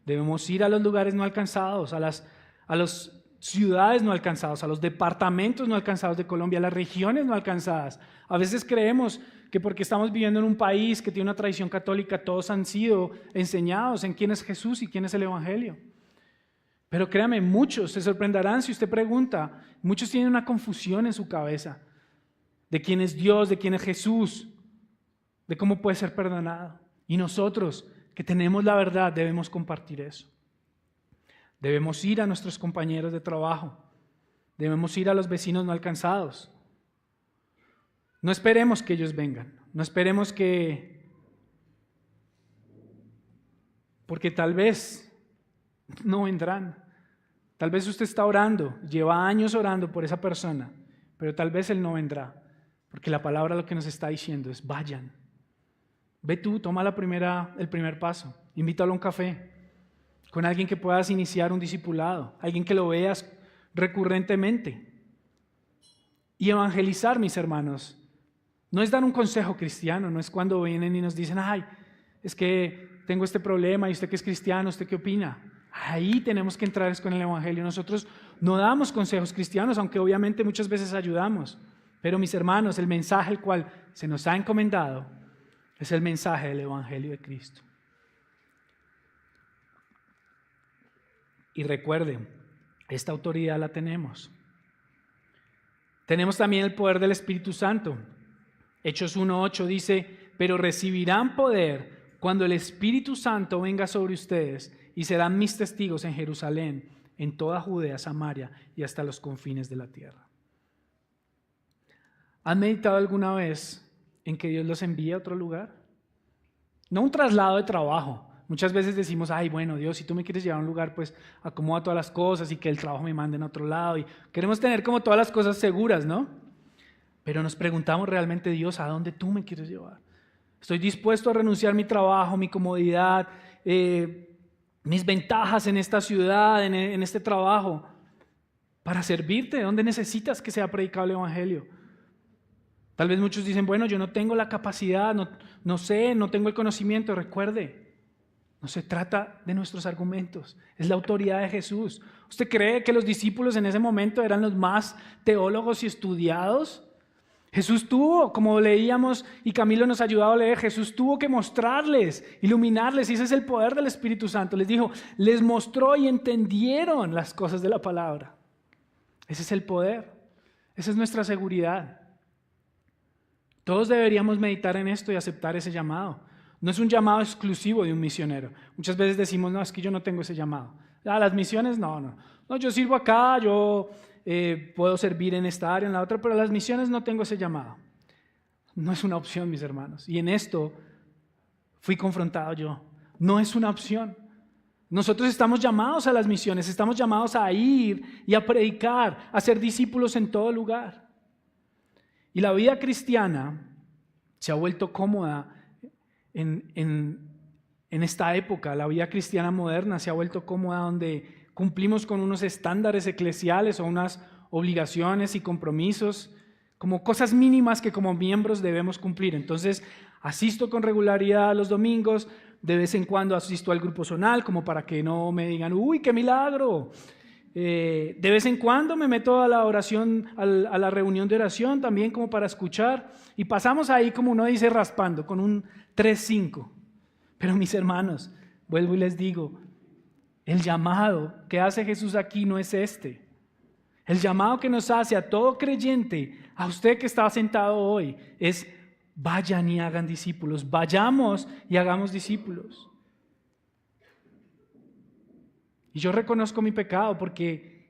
Debemos ir a los lugares no alcanzados, a las ciudades no alcanzadas, a los departamentos no alcanzados de Colombia, a las regiones no alcanzadas. A veces creemos que porque estamos viviendo en un país que tiene una tradición católica, todos han sido enseñados en quién es Jesús y quién es el Evangelio. Pero créame, muchos se sorprenderán si usted pregunta. Muchos tienen una confusión en su cabeza de quién es Dios, de quién es Jesús, de cómo puede ser perdonado. Y nosotros, que tenemos la verdad, debemos compartir eso. Debemos ir a nuestros compañeros de trabajo. Debemos ir a los vecinos no alcanzados. No esperemos que ellos vengan. No esperemos porque tal vez no vendrán. Tal vez usted está orando, lleva años orando por esa persona, pero tal vez él no vendrá, porque la palabra lo que nos está diciendo es vayan. Ve tú, toma el primer paso, invítalo a un café, con alguien que puedas iniciar un discipulado, alguien que lo veas recurrentemente. Y evangelizar, mis hermanos, no es dar un consejo cristiano, no es cuando vienen y nos dicen, ay, es que tengo este problema y usted que es cristiano, ¿usted qué opina? Ahí tenemos que entrar con el evangelio. Nosotros no damos consejos cristianos, aunque obviamente muchas veces ayudamos. Pero mis hermanos, el mensaje el cual se nos ha encomendado es el mensaje del evangelio de Cristo. Y recuerden, esta autoridad la tenemos. Tenemos también el poder del Espíritu Santo. Hechos 1:8 dice, pero recibirán poder cuando el Espíritu Santo venga sobre ustedes y serán mis testigos en Jerusalén, en toda Judea, Samaria y hasta los confines de la tierra. ¿Han meditado alguna vez en que Dios los envíe a otro lugar? No un traslado de trabajo. Muchas veces decimos, ay, bueno, Dios, si tú me quieres llevar a un lugar, pues acomoda todas las cosas y que el trabajo me mande a otro lado. Y queremos tener como todas las cosas seguras, ¿no? Pero nos preguntamos realmente, Dios, ¿a dónde tú me quieres llevar? Estoy dispuesto a renunciar mi trabajo, mi comodidad, mis ventajas en esta ciudad, en este trabajo, para servirte. ¿Dónde necesitas que sea predicado el evangelio? Tal vez muchos dicen, bueno, yo no tengo la capacidad, no sé, no tengo el conocimiento. Recuerde, no se trata de nuestros argumentos, es la autoridad de Jesús. ¿Usted cree que los discípulos en ese momento eran los más teólogos y estudiados? Jesús tuvo, como leíamos y Camilo nos ha ayudado a leer, Jesús tuvo que mostrarles, iluminarles, y ese es el poder del Espíritu Santo. Les dijo, les mostró y entendieron las cosas de la palabra. Ese es el poder, esa es nuestra seguridad. Todos deberíamos meditar en esto y aceptar ese llamado. No es un llamado exclusivo de un misionero. Muchas veces decimos, no, es que yo no tengo ese llamado. Las misiones, no, yo sirvo acá, yo puedo servir en esta área, en la otra, pero las misiones no tengo ese llamado. No es una opción, mis hermanos. Y en esto fui confrontado yo. No es una opción. Nosotros estamos llamados a las misiones, estamos llamados a ir y a predicar, a ser discípulos en todo lugar. Y la vida cristiana se ha vuelto cómoda en esta época. La vida cristiana moderna se ha vuelto cómoda donde cumplimos con unos estándares eclesiales o unas obligaciones y compromisos, como cosas mínimas que como miembros debemos cumplir. Entonces, asisto con regularidad los domingos, de vez en cuando asisto al grupo zonal, como para que no me digan, ¡uy, qué milagro! De vez en cuando me meto a la oración, a la reunión de oración también como para escuchar, y pasamos ahí, como uno dice, raspando, con un 3-5. Pero mis hermanos, vuelvo y les digo, el llamado que hace Jesús aquí no es este. El llamado que nos hace a todo creyente, a usted que está sentado hoy, es vayan y hagan discípulos, vayamos y hagamos discípulos. Y yo reconozco mi pecado porque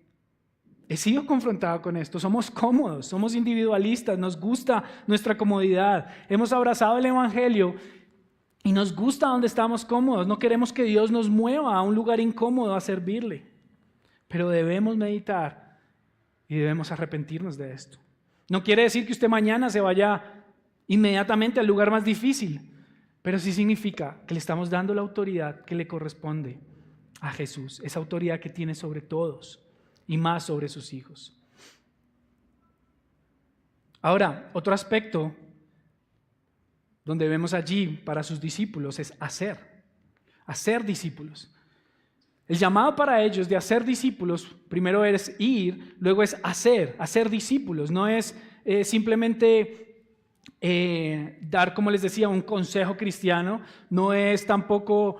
he sido confrontado con esto. Somos cómodos, somos individualistas, nos gusta nuestra comodidad. Hemos abrazado el evangelio y nos gusta donde estamos cómodos. No queremos que Dios nos mueva a un lugar incómodo a servirle. Pero debemos meditar y debemos arrepentirnos de esto. No quiere decir que usted mañana se vaya inmediatamente al lugar más difícil, pero sí significa que le estamos dando la autoridad que le corresponde a Jesús, esa autoridad que tiene sobre todos y más sobre sus hijos. Ahora, otro aspecto donde vemos allí para sus discípulos es hacer discípulos. El llamado para ellos de hacer discípulos, primero es ir, luego es hacer discípulos. No es simplemente dar, como les decía, un consejo cristiano, no es tampoco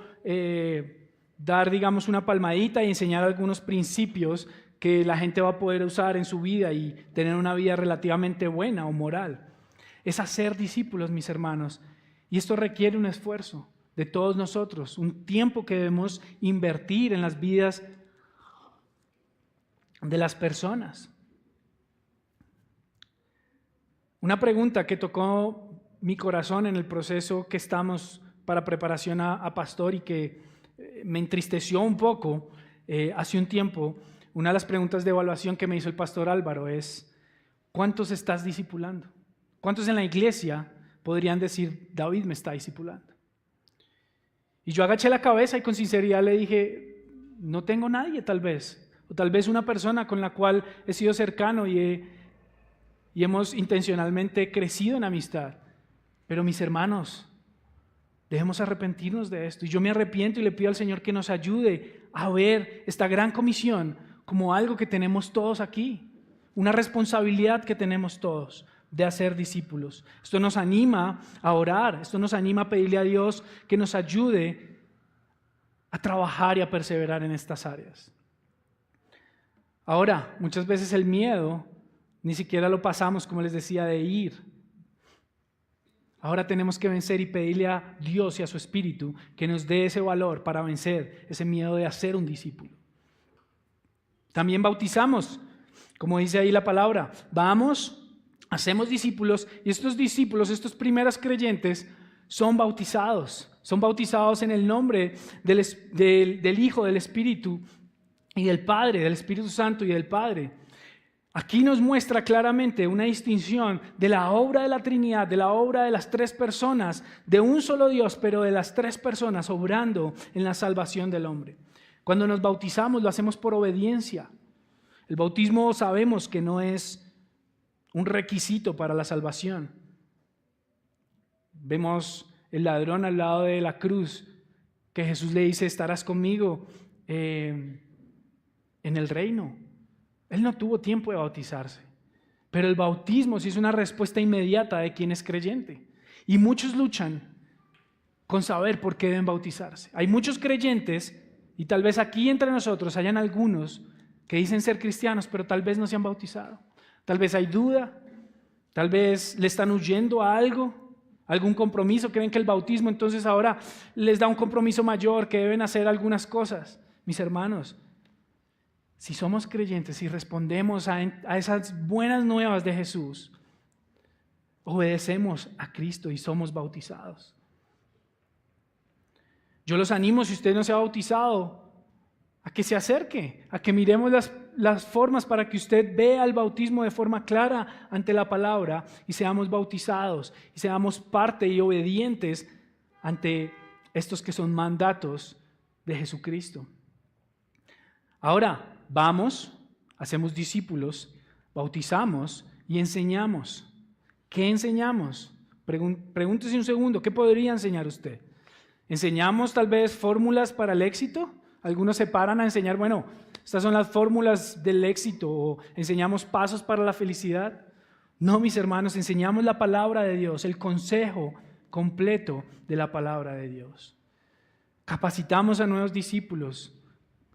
dar, digamos, una palmadita y enseñar algunos principios que la gente va a poder usar en su vida y tener una vida relativamente buena o moral. Es hacer discípulos, mis hermanos, y esto requiere un esfuerzo de todos nosotros, un tiempo que debemos invertir en las vidas de las personas. Una pregunta que tocó mi corazón en el proceso que estamos para preparación a pastor y que me entristeció un poco hace un tiempo. Una de las preguntas de evaluación que me hizo el pastor Álvaro es: ¿cuántos estás discipulando? ¿Cuántos en la iglesia podrían decir, David me está discipulando? Y yo agaché la cabeza y con sinceridad le dije, no tengo nadie tal vez, o tal vez una persona con la cual he sido cercano y hemos intencionalmente crecido en amistad. Pero mis hermanos, debemos arrepentirnos de esto. Y yo me arrepiento y le pido al Señor que nos ayude a ver esta gran comisión como algo que tenemos todos aquí, una responsabilidad que tenemos todos de hacer discípulos. Esto nos anima a orar, esto nos anima a pedirle a Dios que nos ayude a trabajar y a perseverar en estas áreas. Ahora, muchas veces el miedo ni siquiera lo pasamos, como les decía, de ir. Ahora tenemos que vencer y pedirle a Dios y a su Espíritu que nos dé ese valor para vencer ese miedo de hacer un discípulo. También bautizamos, como dice ahí la palabra, vamos, hacemos discípulos y estos discípulos, estos primeros creyentes son bautizados en el nombre del Hijo, del Espíritu y del Padre, del Espíritu Santo y del Padre. Aquí nos muestra claramente una distinción de la obra de la Trinidad, de la obra de las tres personas, de un solo Dios, pero de las tres personas obrando en la salvación del hombre. Cuando nos bautizamos lo hacemos por obediencia. El bautismo sabemos que no es un requisito para la salvación. Vemos el ladrón al lado de la cruz, que Jesús le dice, estarás conmigo en el reino. Él no tuvo tiempo de bautizarse, pero el bautismo sí es una respuesta inmediata de quien es creyente. Y muchos luchan con saber por qué deben bautizarse. Hay muchos creyentes, y tal vez aquí entre nosotros hayan algunos que dicen ser cristianos, pero tal vez no se han bautizado. Tal vez hay duda, tal vez le están huyendo a algo, algún compromiso, creen que el bautismo entonces ahora les da un compromiso mayor, que deben hacer algunas cosas. Mis hermanos, si somos creyentes y respondemos a esas buenas nuevas de Jesús, obedecemos a Cristo y somos bautizados. Yo los animo, si usted no se ha bautizado, a que se acerque, a que miremos las formas para que usted vea el bautismo de forma clara ante la palabra y seamos bautizados y seamos parte y obedientes ante estos que son mandatos de Jesucristo. Ahora, vamos, hacemos discípulos, bautizamos y enseñamos. ¿Qué enseñamos? Pregúntese un segundo, ¿qué podría enseñar usted? ¿Enseñamos tal vez fórmulas para el éxito? Algunos se paran a enseñar, bueno, estas son las fórmulas del éxito, o enseñamos pasos para la felicidad. No, mis hermanos, enseñamos la palabra de Dios, el consejo completo de la palabra de Dios. Capacitamos a nuevos discípulos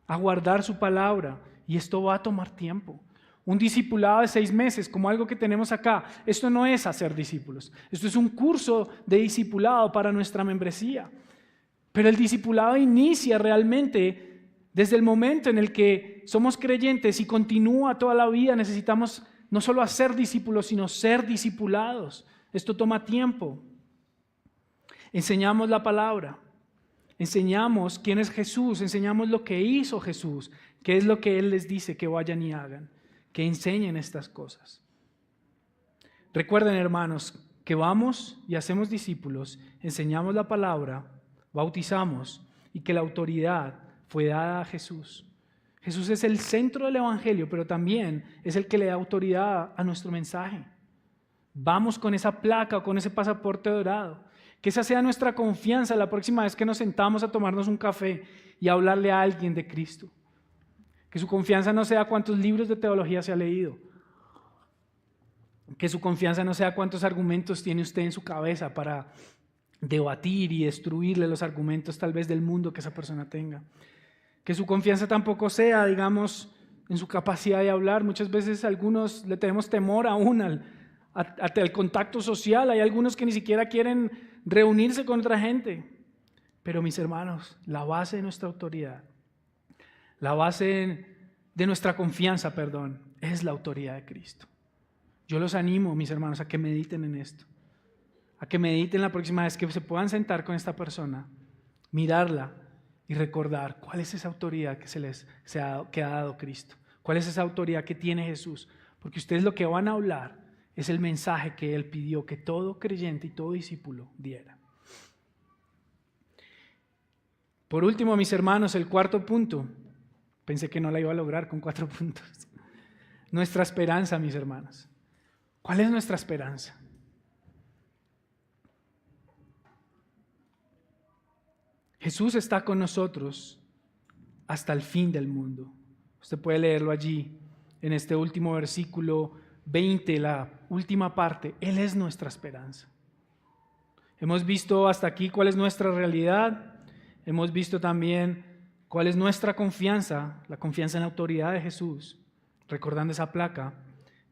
a guardar su palabra, y esto va a tomar tiempo. Un discipulado de 6 meses, como algo que tenemos acá, esto no es hacer discípulos. Esto es un curso de discipulado para nuestra membresía. Pero el discipulado inicia realmente desde el momento en el que somos creyentes y continúa toda la vida. Necesitamos no solo hacer discípulos, sino ser discipulados. Esto toma tiempo. Enseñamos la palabra. Enseñamos quién es Jesús, enseñamos lo que hizo Jesús, qué es lo que Él les dice que vayan y hagan, que enseñen estas cosas. Recuerden, hermanos, que vamos y hacemos discípulos, enseñamos la palabra, bautizamos y que la autoridad fue dada a Jesús. Jesús es el centro del evangelio, pero también es el que le da autoridad a nuestro mensaje. Vamos con esa placa o con ese pasaporte dorado. Que esa sea nuestra confianza la próxima vez que nos sentamos a tomarnos un café y a hablarle a alguien de Cristo. Que su confianza no sea cuántos libros de teología se ha leído. Que su confianza no sea cuántos argumentos tiene usted en su cabeza para debatir y destruirle los argumentos tal vez del mundo que esa persona tenga. Que su confianza tampoco sea, digamos, en su capacidad de hablar. Muchas veces algunos le tenemos temor aún al contacto social. Hay algunos que ni siquiera quieren reunirse con otra gente. Pero mis hermanos, la base de nuestra autoridad, la base de nuestra confianza, es la autoridad de Cristo. Yo los animo, mis hermanos, a que mediten en esto. A que mediten la próxima vez que se puedan sentar con esta persona, mirarla y recordar cuál es esa autoridad que ha dado Cristo. Cuál es esa autoridad que tiene Jesús. Porque ustedes lo que van a hablar es el mensaje que Él pidió que todo creyente y todo discípulo diera. Por último, mis hermanos, el cuarto punto. Pensé que no la iba a lograr con 4 puntos. Nuestra esperanza, mis hermanos. ¿Cuál es nuestra esperanza? Jesús está con nosotros hasta el fin del mundo. Usted puede leerlo allí, en este último versículo 20, la última parte. Él es nuestra esperanza. Hemos visto hasta aquí cuál es nuestra realidad. Hemos visto también cuál es nuestra confianza, la confianza en la autoridad de Jesús. Recordando esa placa,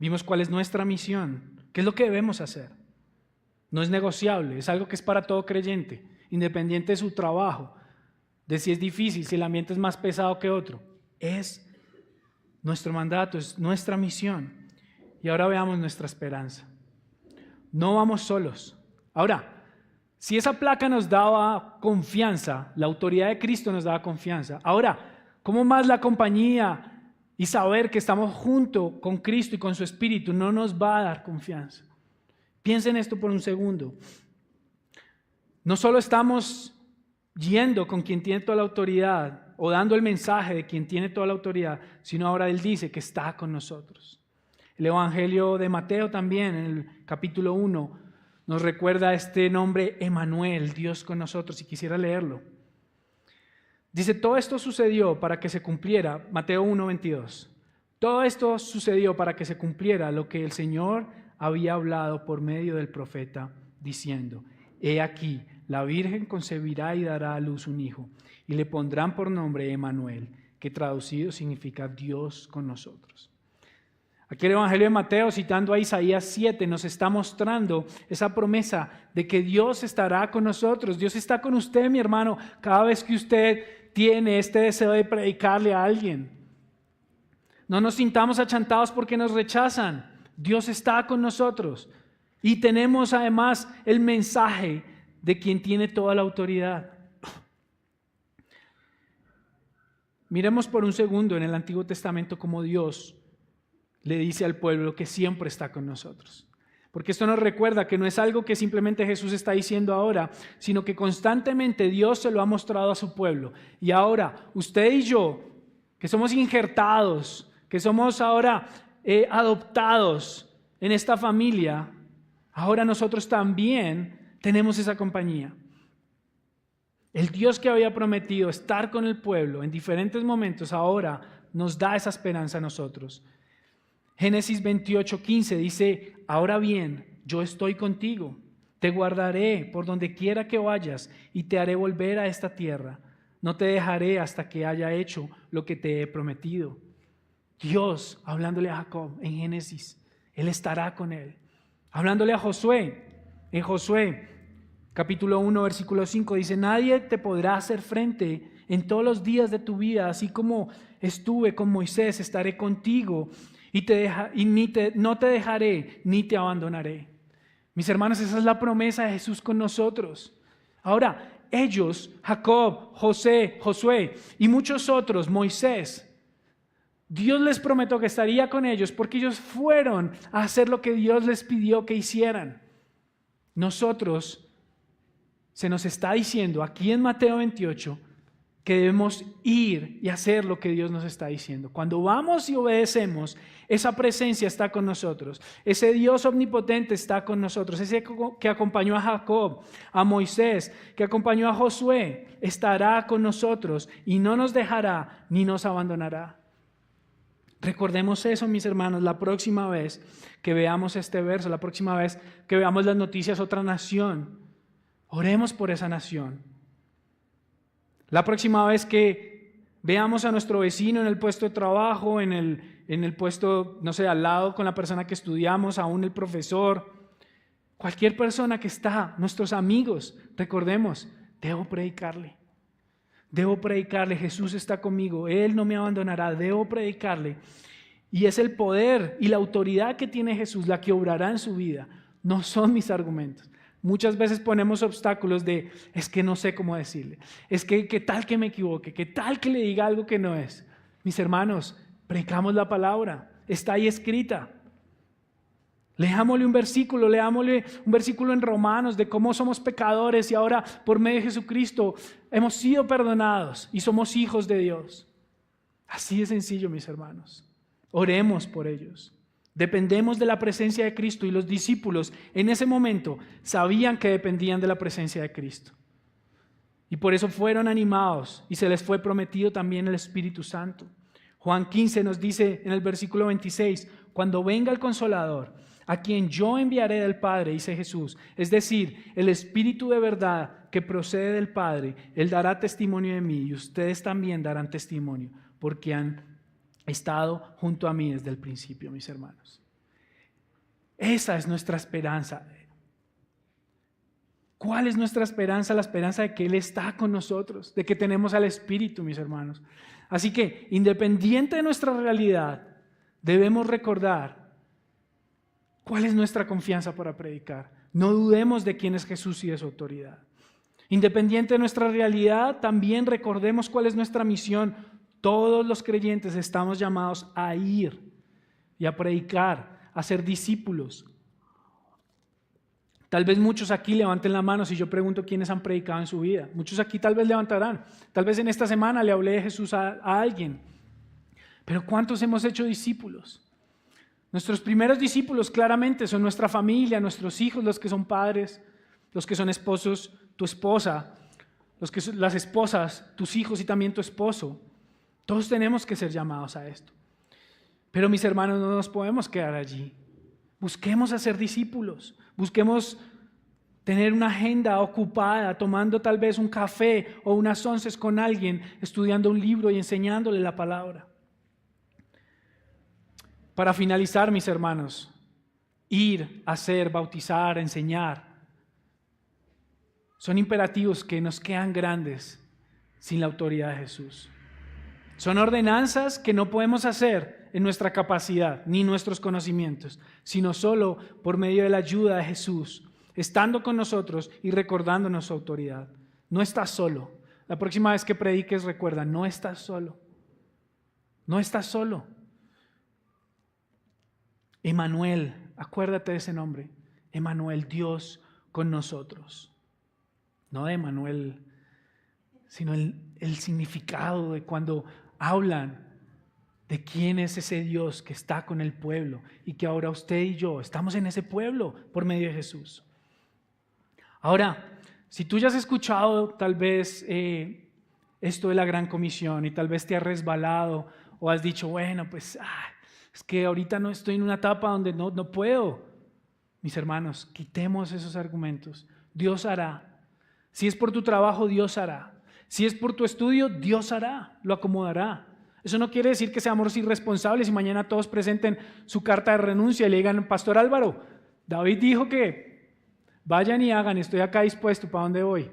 vimos cuál es nuestra misión. ¿Qué es lo que debemos hacer? No es negociable, es algo que es para todo creyente, independiente de su trabajo, de si es difícil, si el ambiente es más pesado que otro. Es nuestro mandato, es nuestra misión. Y ahora veamos nuestra esperanza. No vamos solos. Ahora, si esa placa nos daba confianza, la autoridad de Cristo nos daba confianza. Ahora, ¿cómo más la compañía y saber que estamos junto con Cristo y con su Espíritu no nos va a dar confianza? Piensen esto por un segundo. No solo estamos yendo con quien tiene toda la autoridad o dando el mensaje de quien tiene toda la autoridad, sino ahora Él dice que está con nosotros. El Evangelio de Mateo también, en el capítulo 1, nos recuerda este nombre Emmanuel, Dios con nosotros, y quisiera leerlo. Dice, todo esto sucedió para que se cumpliera, Mateo 1:22. Todo esto sucedió para que se cumpliera lo que el Señor había hablado por medio del profeta, diciendo, he aquí, la Virgen concebirá y dará a luz un hijo, y le pondrán por nombre Emmanuel, que traducido significa Dios con nosotros. Aquí el Evangelio de Mateo, citando a Isaías 7, nos está mostrando esa promesa de que Dios estará con nosotros. Dios está con usted, mi hermano, cada vez que usted tiene este deseo de predicarle a alguien. No nos sintamos achantados porque nos rechazan. Dios está con nosotros. Y tenemos además el mensaje de quien tiene toda la autoridad. Miremos por un segundo en el Antiguo Testamento cómo Dios le dice al pueblo que siempre está con nosotros. Porque esto nos recuerda que no es algo que simplemente Jesús está diciendo ahora, sino que constantemente Dios se lo ha mostrado a su pueblo. Y ahora, usted y yo, que somos injertados, que somos ahora adoptados en esta familia, ahora nosotros también tenemos esa compañía. El Dios que había prometido estar con el pueblo en diferentes momentos, ahora nos da esa esperanza a nosotros. Génesis 28:15 dice, ahora bien, yo estoy contigo, te guardaré por donde quiera que vayas y te haré volver a esta tierra. No te dejaré hasta que haya hecho lo que te he prometido. Dios, hablándole a Jacob en Génesis, Él estará con él. Hablándole a Josué, en Josué capítulo 1, versículo 5, dice, nadie te podrá hacer frente en todos los días de tu vida, así como estuve con Moisés, estaré contigo. No te dejaré ni te abandonaré. Mis hermanos, esa es la promesa de Jesús con nosotros. Ahora, ellos, Jacob, Josué y muchos otros, Moisés, Dios les prometió que estaría con ellos porque ellos fueron a hacer lo que Dios les pidió que hicieran. Nosotros, se nos está diciendo aquí en Mateo 28, que debemos ir y hacer lo que Dios nos está diciendo. Cuando vamos y obedecemos, esa presencia está con nosotros. Ese Dios omnipotente está con nosotros. Ese que acompañó a Jacob, a Moisés, que acompañó a Josué, estará con nosotros y no nos dejará ni nos abandonará. Recordemos eso, mis hermanos, la próxima vez que veamos este verso, la próxima vez que veamos las noticias otra nación, Oremos por esa nación. La próxima vez que veamos a nuestro vecino en el puesto de trabajo, en el puesto, no sé, al lado con la persona que estudiamos, aún el profesor, cualquier persona que está, nuestros amigos, recordemos, debo predicarle. Debo predicarle, Jesús está conmigo, Él no me abandonará, debo predicarle. Y es el poder y la autoridad que tiene Jesús la que obrará en su vida, no son mis argumentos. Muchas veces ponemos obstáculos de, es que no sé cómo decirle, es que qué tal que me equivoque, qué tal que le diga algo que no es. Mis hermanos, predicamos la palabra, está ahí escrita. Leámosle un versículo en Romanos de cómo somos pecadores y ahora por medio de Jesucristo hemos sido perdonados y somos hijos de Dios. Así de sencillo, mis hermanos. Oremos por ellos. Dependemos de la presencia de Cristo y los discípulos en ese momento sabían que dependían de la presencia de Cristo. Y por eso fueron animados y se les fue prometido también el Espíritu Santo. Juan 15 nos dice en el versículo 26, cuando venga el Consolador, a quien yo enviaré del Padre, dice Jesús, es decir, el Espíritu de verdad que procede del Padre, Él dará testimonio de mí y ustedes también darán testimonio, porque han estado junto a mí desde el principio, mis hermanos. Esa es nuestra esperanza. ¿Cuál es nuestra esperanza? La esperanza de que Él está con nosotros, de que tenemos al Espíritu, mis hermanos. Así que, independiente de nuestra realidad, debemos recordar cuál es nuestra confianza para predicar. No dudemos de quién es Jesús y de su autoridad. Independiente de nuestra realidad, también recordemos cuál es nuestra misión. Todos los creyentes estamos llamados a ir y a predicar, a ser discípulos. Tal vez muchos aquí levanten la mano si yo pregunto quiénes han predicado en su vida. Muchos aquí tal vez levantarán. Tal vez en esta semana le hablé de Jesús a alguien. Pero ¿cuántos hemos hecho discípulos? Nuestros primeros discípulos claramente son nuestra familia, nuestros hijos, los que son padres, los que son esposos, tu esposa, las esposas, tus hijos y también tu esposo. Todos tenemos que ser llamados a esto. Pero mis hermanos, no nos podemos quedar allí. Busquemos hacer discípulos. Busquemos tener una agenda ocupada, tomando tal vez un café o unas onces con alguien, estudiando un libro y enseñándole la palabra. Para finalizar, mis hermanos, ir, hacer, bautizar, enseñar, son imperativos que nos quedan grandes sin la autoridad de Jesús. Son ordenanzas que no podemos hacer en nuestra capacidad ni nuestros conocimientos, sino solo por medio de la ayuda de Jesús, estando con nosotros y recordándonos su autoridad. No estás solo. La próxima vez que prediques, recuerda, no estás solo. No estás solo. Emmanuel, acuérdate de ese nombre. Emmanuel, Dios con nosotros. No de Emmanuel, sino el significado de cuando hablan de quién es ese Dios que está con el pueblo y que ahora usted y yo estamos en ese pueblo por medio de Jesús. Ahora, si tú ya has escuchado tal vez esto de la Gran Comisión y tal vez te has resbalado o has dicho, bueno, pues es que ahorita no estoy en una etapa donde no puedo. Mis hermanos, quitemos esos argumentos. Dios hará. Si es por tu trabajo, Dios hará. Si es por tu estudio, Dios hará, lo acomodará. Eso no quiere decir que seamos irresponsables y mañana todos presenten su carta de renuncia y le digan, Pastor Álvaro, David dijo que vayan y hagan, estoy acá dispuesto, ¿para dónde voy?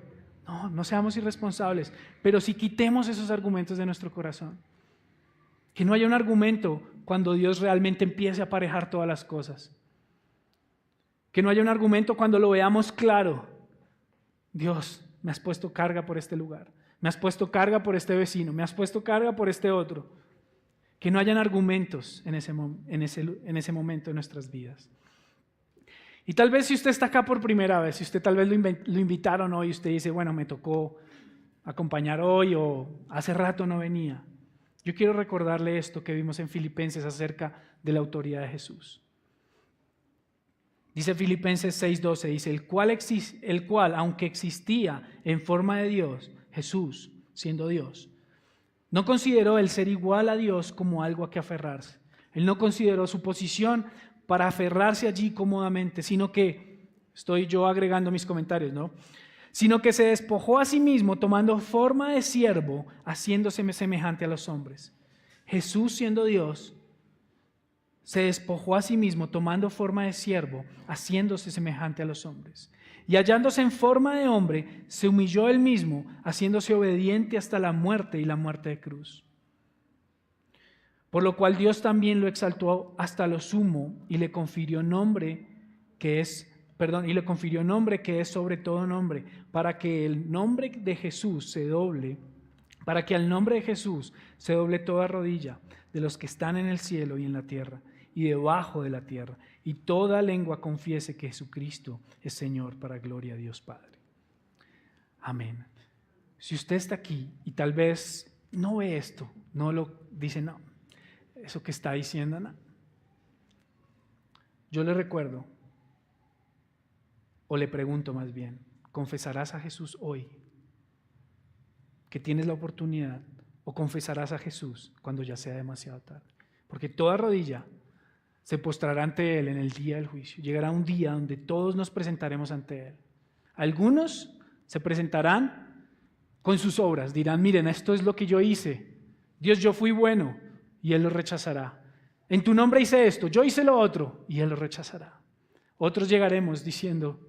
No seamos irresponsables, pero sí quitemos esos argumentos de nuestro corazón. Que no haya un argumento cuando Dios realmente empiece a aparejar todas las cosas. Que no haya un argumento cuando lo veamos claro. Dios, me has puesto carga por este lugar. Me has puesto carga por este vecino, me has puesto carga por este otro. Que no hayan argumentos en ese momento de nuestras vidas. Y tal vez si usted está acá por primera vez, si usted tal vez lo invitaron hoy y usted dice, bueno, me tocó acompañar hoy o hace rato no venía. Yo quiero recordarle esto que vimos en Filipenses acerca de la autoridad de Jesús. Dice Filipenses 6:12, dice, el cual, aunque existía en forma de Dios, Jesús, siendo Dios, no consideró el ser igual a Dios como algo a que aferrarse. Él no consideró su posición para aferrarse allí cómodamente, sino que, estoy yo agregando mis comentarios, ¿no? sino que se despojó a sí mismo tomando forma de siervo, haciéndose semejante a los hombres. Jesús, siendo Dios, se despojó a sí mismo tomando forma de siervo, haciéndose semejante a los hombres. Y hallándose en forma de hombre, se humilló él mismo, haciéndose obediente hasta la muerte y la muerte de cruz. Por lo cual Dios también lo exaltó hasta lo sumo y le confirió nombre que es sobre todo nombre, para que el nombre de Jesús se doble, para que al nombre de Jesús se doble toda rodilla de los que están en el cielo y en la tierra y debajo de la tierra, y toda lengua confiese que Jesucristo es Señor, para gloria a Dios Padre. Amén. Si usted está aquí y tal vez no ve esto, no lo dice, no, eso que está diciendo, no. Yo le recuerdo, o le pregunto más bien, ¿confesarás a Jesús hoy? Que tienes la oportunidad, o confesarás a Jesús cuando ya sea demasiado tarde. Porque toda rodilla se postrará ante Él en el día del juicio. Llegará un día donde todos nos presentaremos ante Él. Algunos se presentarán con sus obras, dirán, miren, esto es lo que yo hice. Dios, yo fui bueno, y Él lo rechazará. En tu nombre hice esto, yo hice lo otro, y Él lo rechazará. Otros llegaremos diciendo,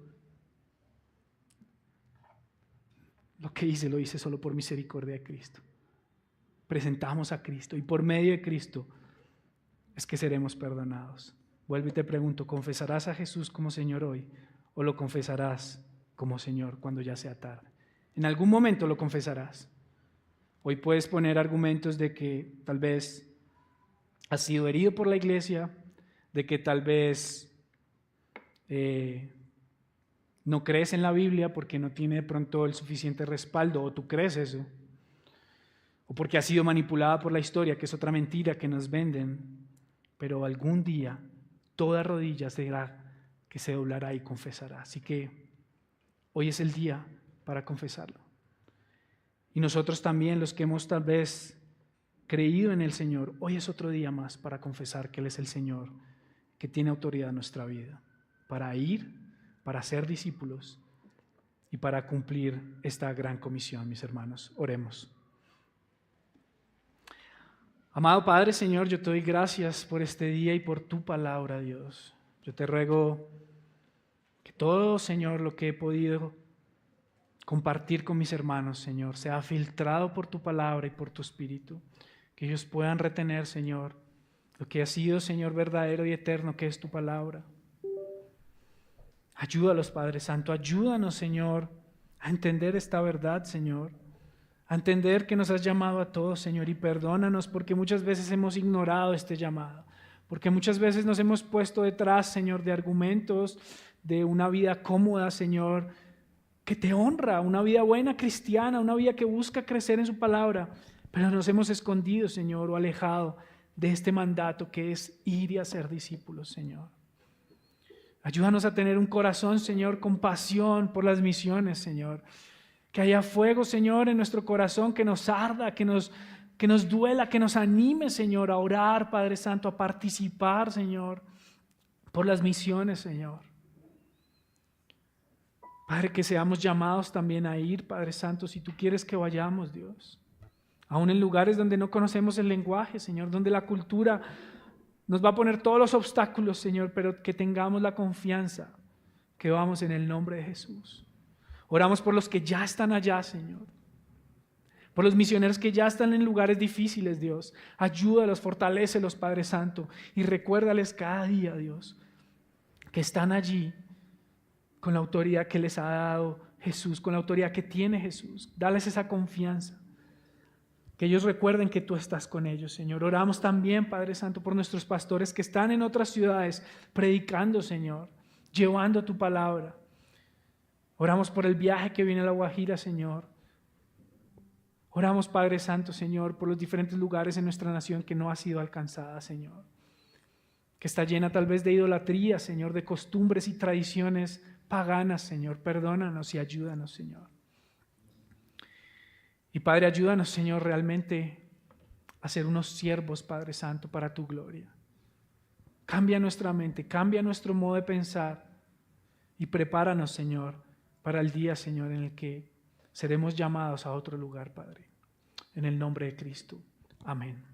lo que hice, lo hice solo por misericordia de Cristo. Presentamos a Cristo y por medio de Cristo es que seremos perdonados. Vuelvo y te pregunto, ¿confesarás a Jesús como Señor hoy o lo confesarás como Señor cuando ya sea tarde? En algún momento lo confesarás. Hoy puedes poner argumentos de que tal vez has sido herido por la iglesia, de que tal vez no crees en la Biblia porque no tiene de pronto el suficiente respaldo, o tú crees eso, o porque has sido manipulada por la historia, que es otra mentira que nos venden, pero algún día toda rodilla será que se doblará y confesará. Así que hoy es el día para confesarlo. Y nosotros también, los que hemos tal vez creído en el Señor, hoy es otro día más para confesar que Él es el Señor, que tiene autoridad en nuestra vida, para ir, para ser discípulos y para cumplir esta gran comisión, mis hermanos. Oremos. Amado Padre, Señor, yo te doy gracias por este día y por tu palabra, Dios. Yo te ruego que todo, Señor, lo que he podido compartir con mis hermanos, Señor, sea filtrado por tu palabra y por tu Espíritu. Que ellos puedan retener, Señor, lo que ha sido, Señor, verdadero y eterno, que es tu palabra. Ayúdalos, Padre Santo, ayúdanos, Señor, a entender esta verdad, Señor, a entender que nos has llamado a todos, Señor, y perdónanos porque muchas veces hemos ignorado este llamado, porque muchas veces nos hemos puesto detrás, Señor, de argumentos, de una vida cómoda, Señor, que te honra, una vida buena cristiana, una vida que busca crecer en su palabra, pero nos hemos escondido, Señor, o alejado de este mandato que es ir y hacer discípulos, Señor. Ayúdanos a tener un corazón, Señor, con pasión por las misiones, Señor. Que haya fuego, Señor, en nuestro corazón, que nos arda, que nos duela, que nos anime, Señor, a orar, Padre Santo, a participar, Señor, por las misiones, Señor. Padre, que seamos llamados también a ir, Padre Santo, si tú quieres que vayamos, Dios. Aún en lugares donde no conocemos el lenguaje, Señor, donde la cultura nos va a poner todos los obstáculos, Señor, pero que tengamos la confianza que vamos en el nombre de Jesús. Oramos por los que ya están allá, Señor. Por los misioneros que ya están en lugares difíciles, Dios. Ayúdalos, fortalécelos, Padre Santo. Y recuérdales cada día, Dios, que están allí con la autoridad que les ha dado Jesús, con la autoridad que tiene Jesús. Dales esa confianza. Que ellos recuerden que tú estás con ellos, Señor. Oramos también, Padre Santo, por nuestros pastores que están en otras ciudades predicando, Señor, llevando tu palabra. Oramos por el viaje que viene a La Guajira, Señor. Oramos, Padre Santo, Señor, por los diferentes lugares en nuestra nación que no ha sido alcanzada, Señor. Que está llena tal vez de idolatría, Señor, de costumbres y tradiciones paganas, Señor. Perdónanos y ayúdanos, Señor. Y Padre, ayúdanos, Señor, realmente a ser unos siervos, Padre Santo, para tu gloria. Cambia nuestra mente, cambia nuestro modo de pensar y prepáranos, Señor, para el día, Señor, en el que seremos llamados a otro lugar, Padre. En el nombre de Cristo. Amén.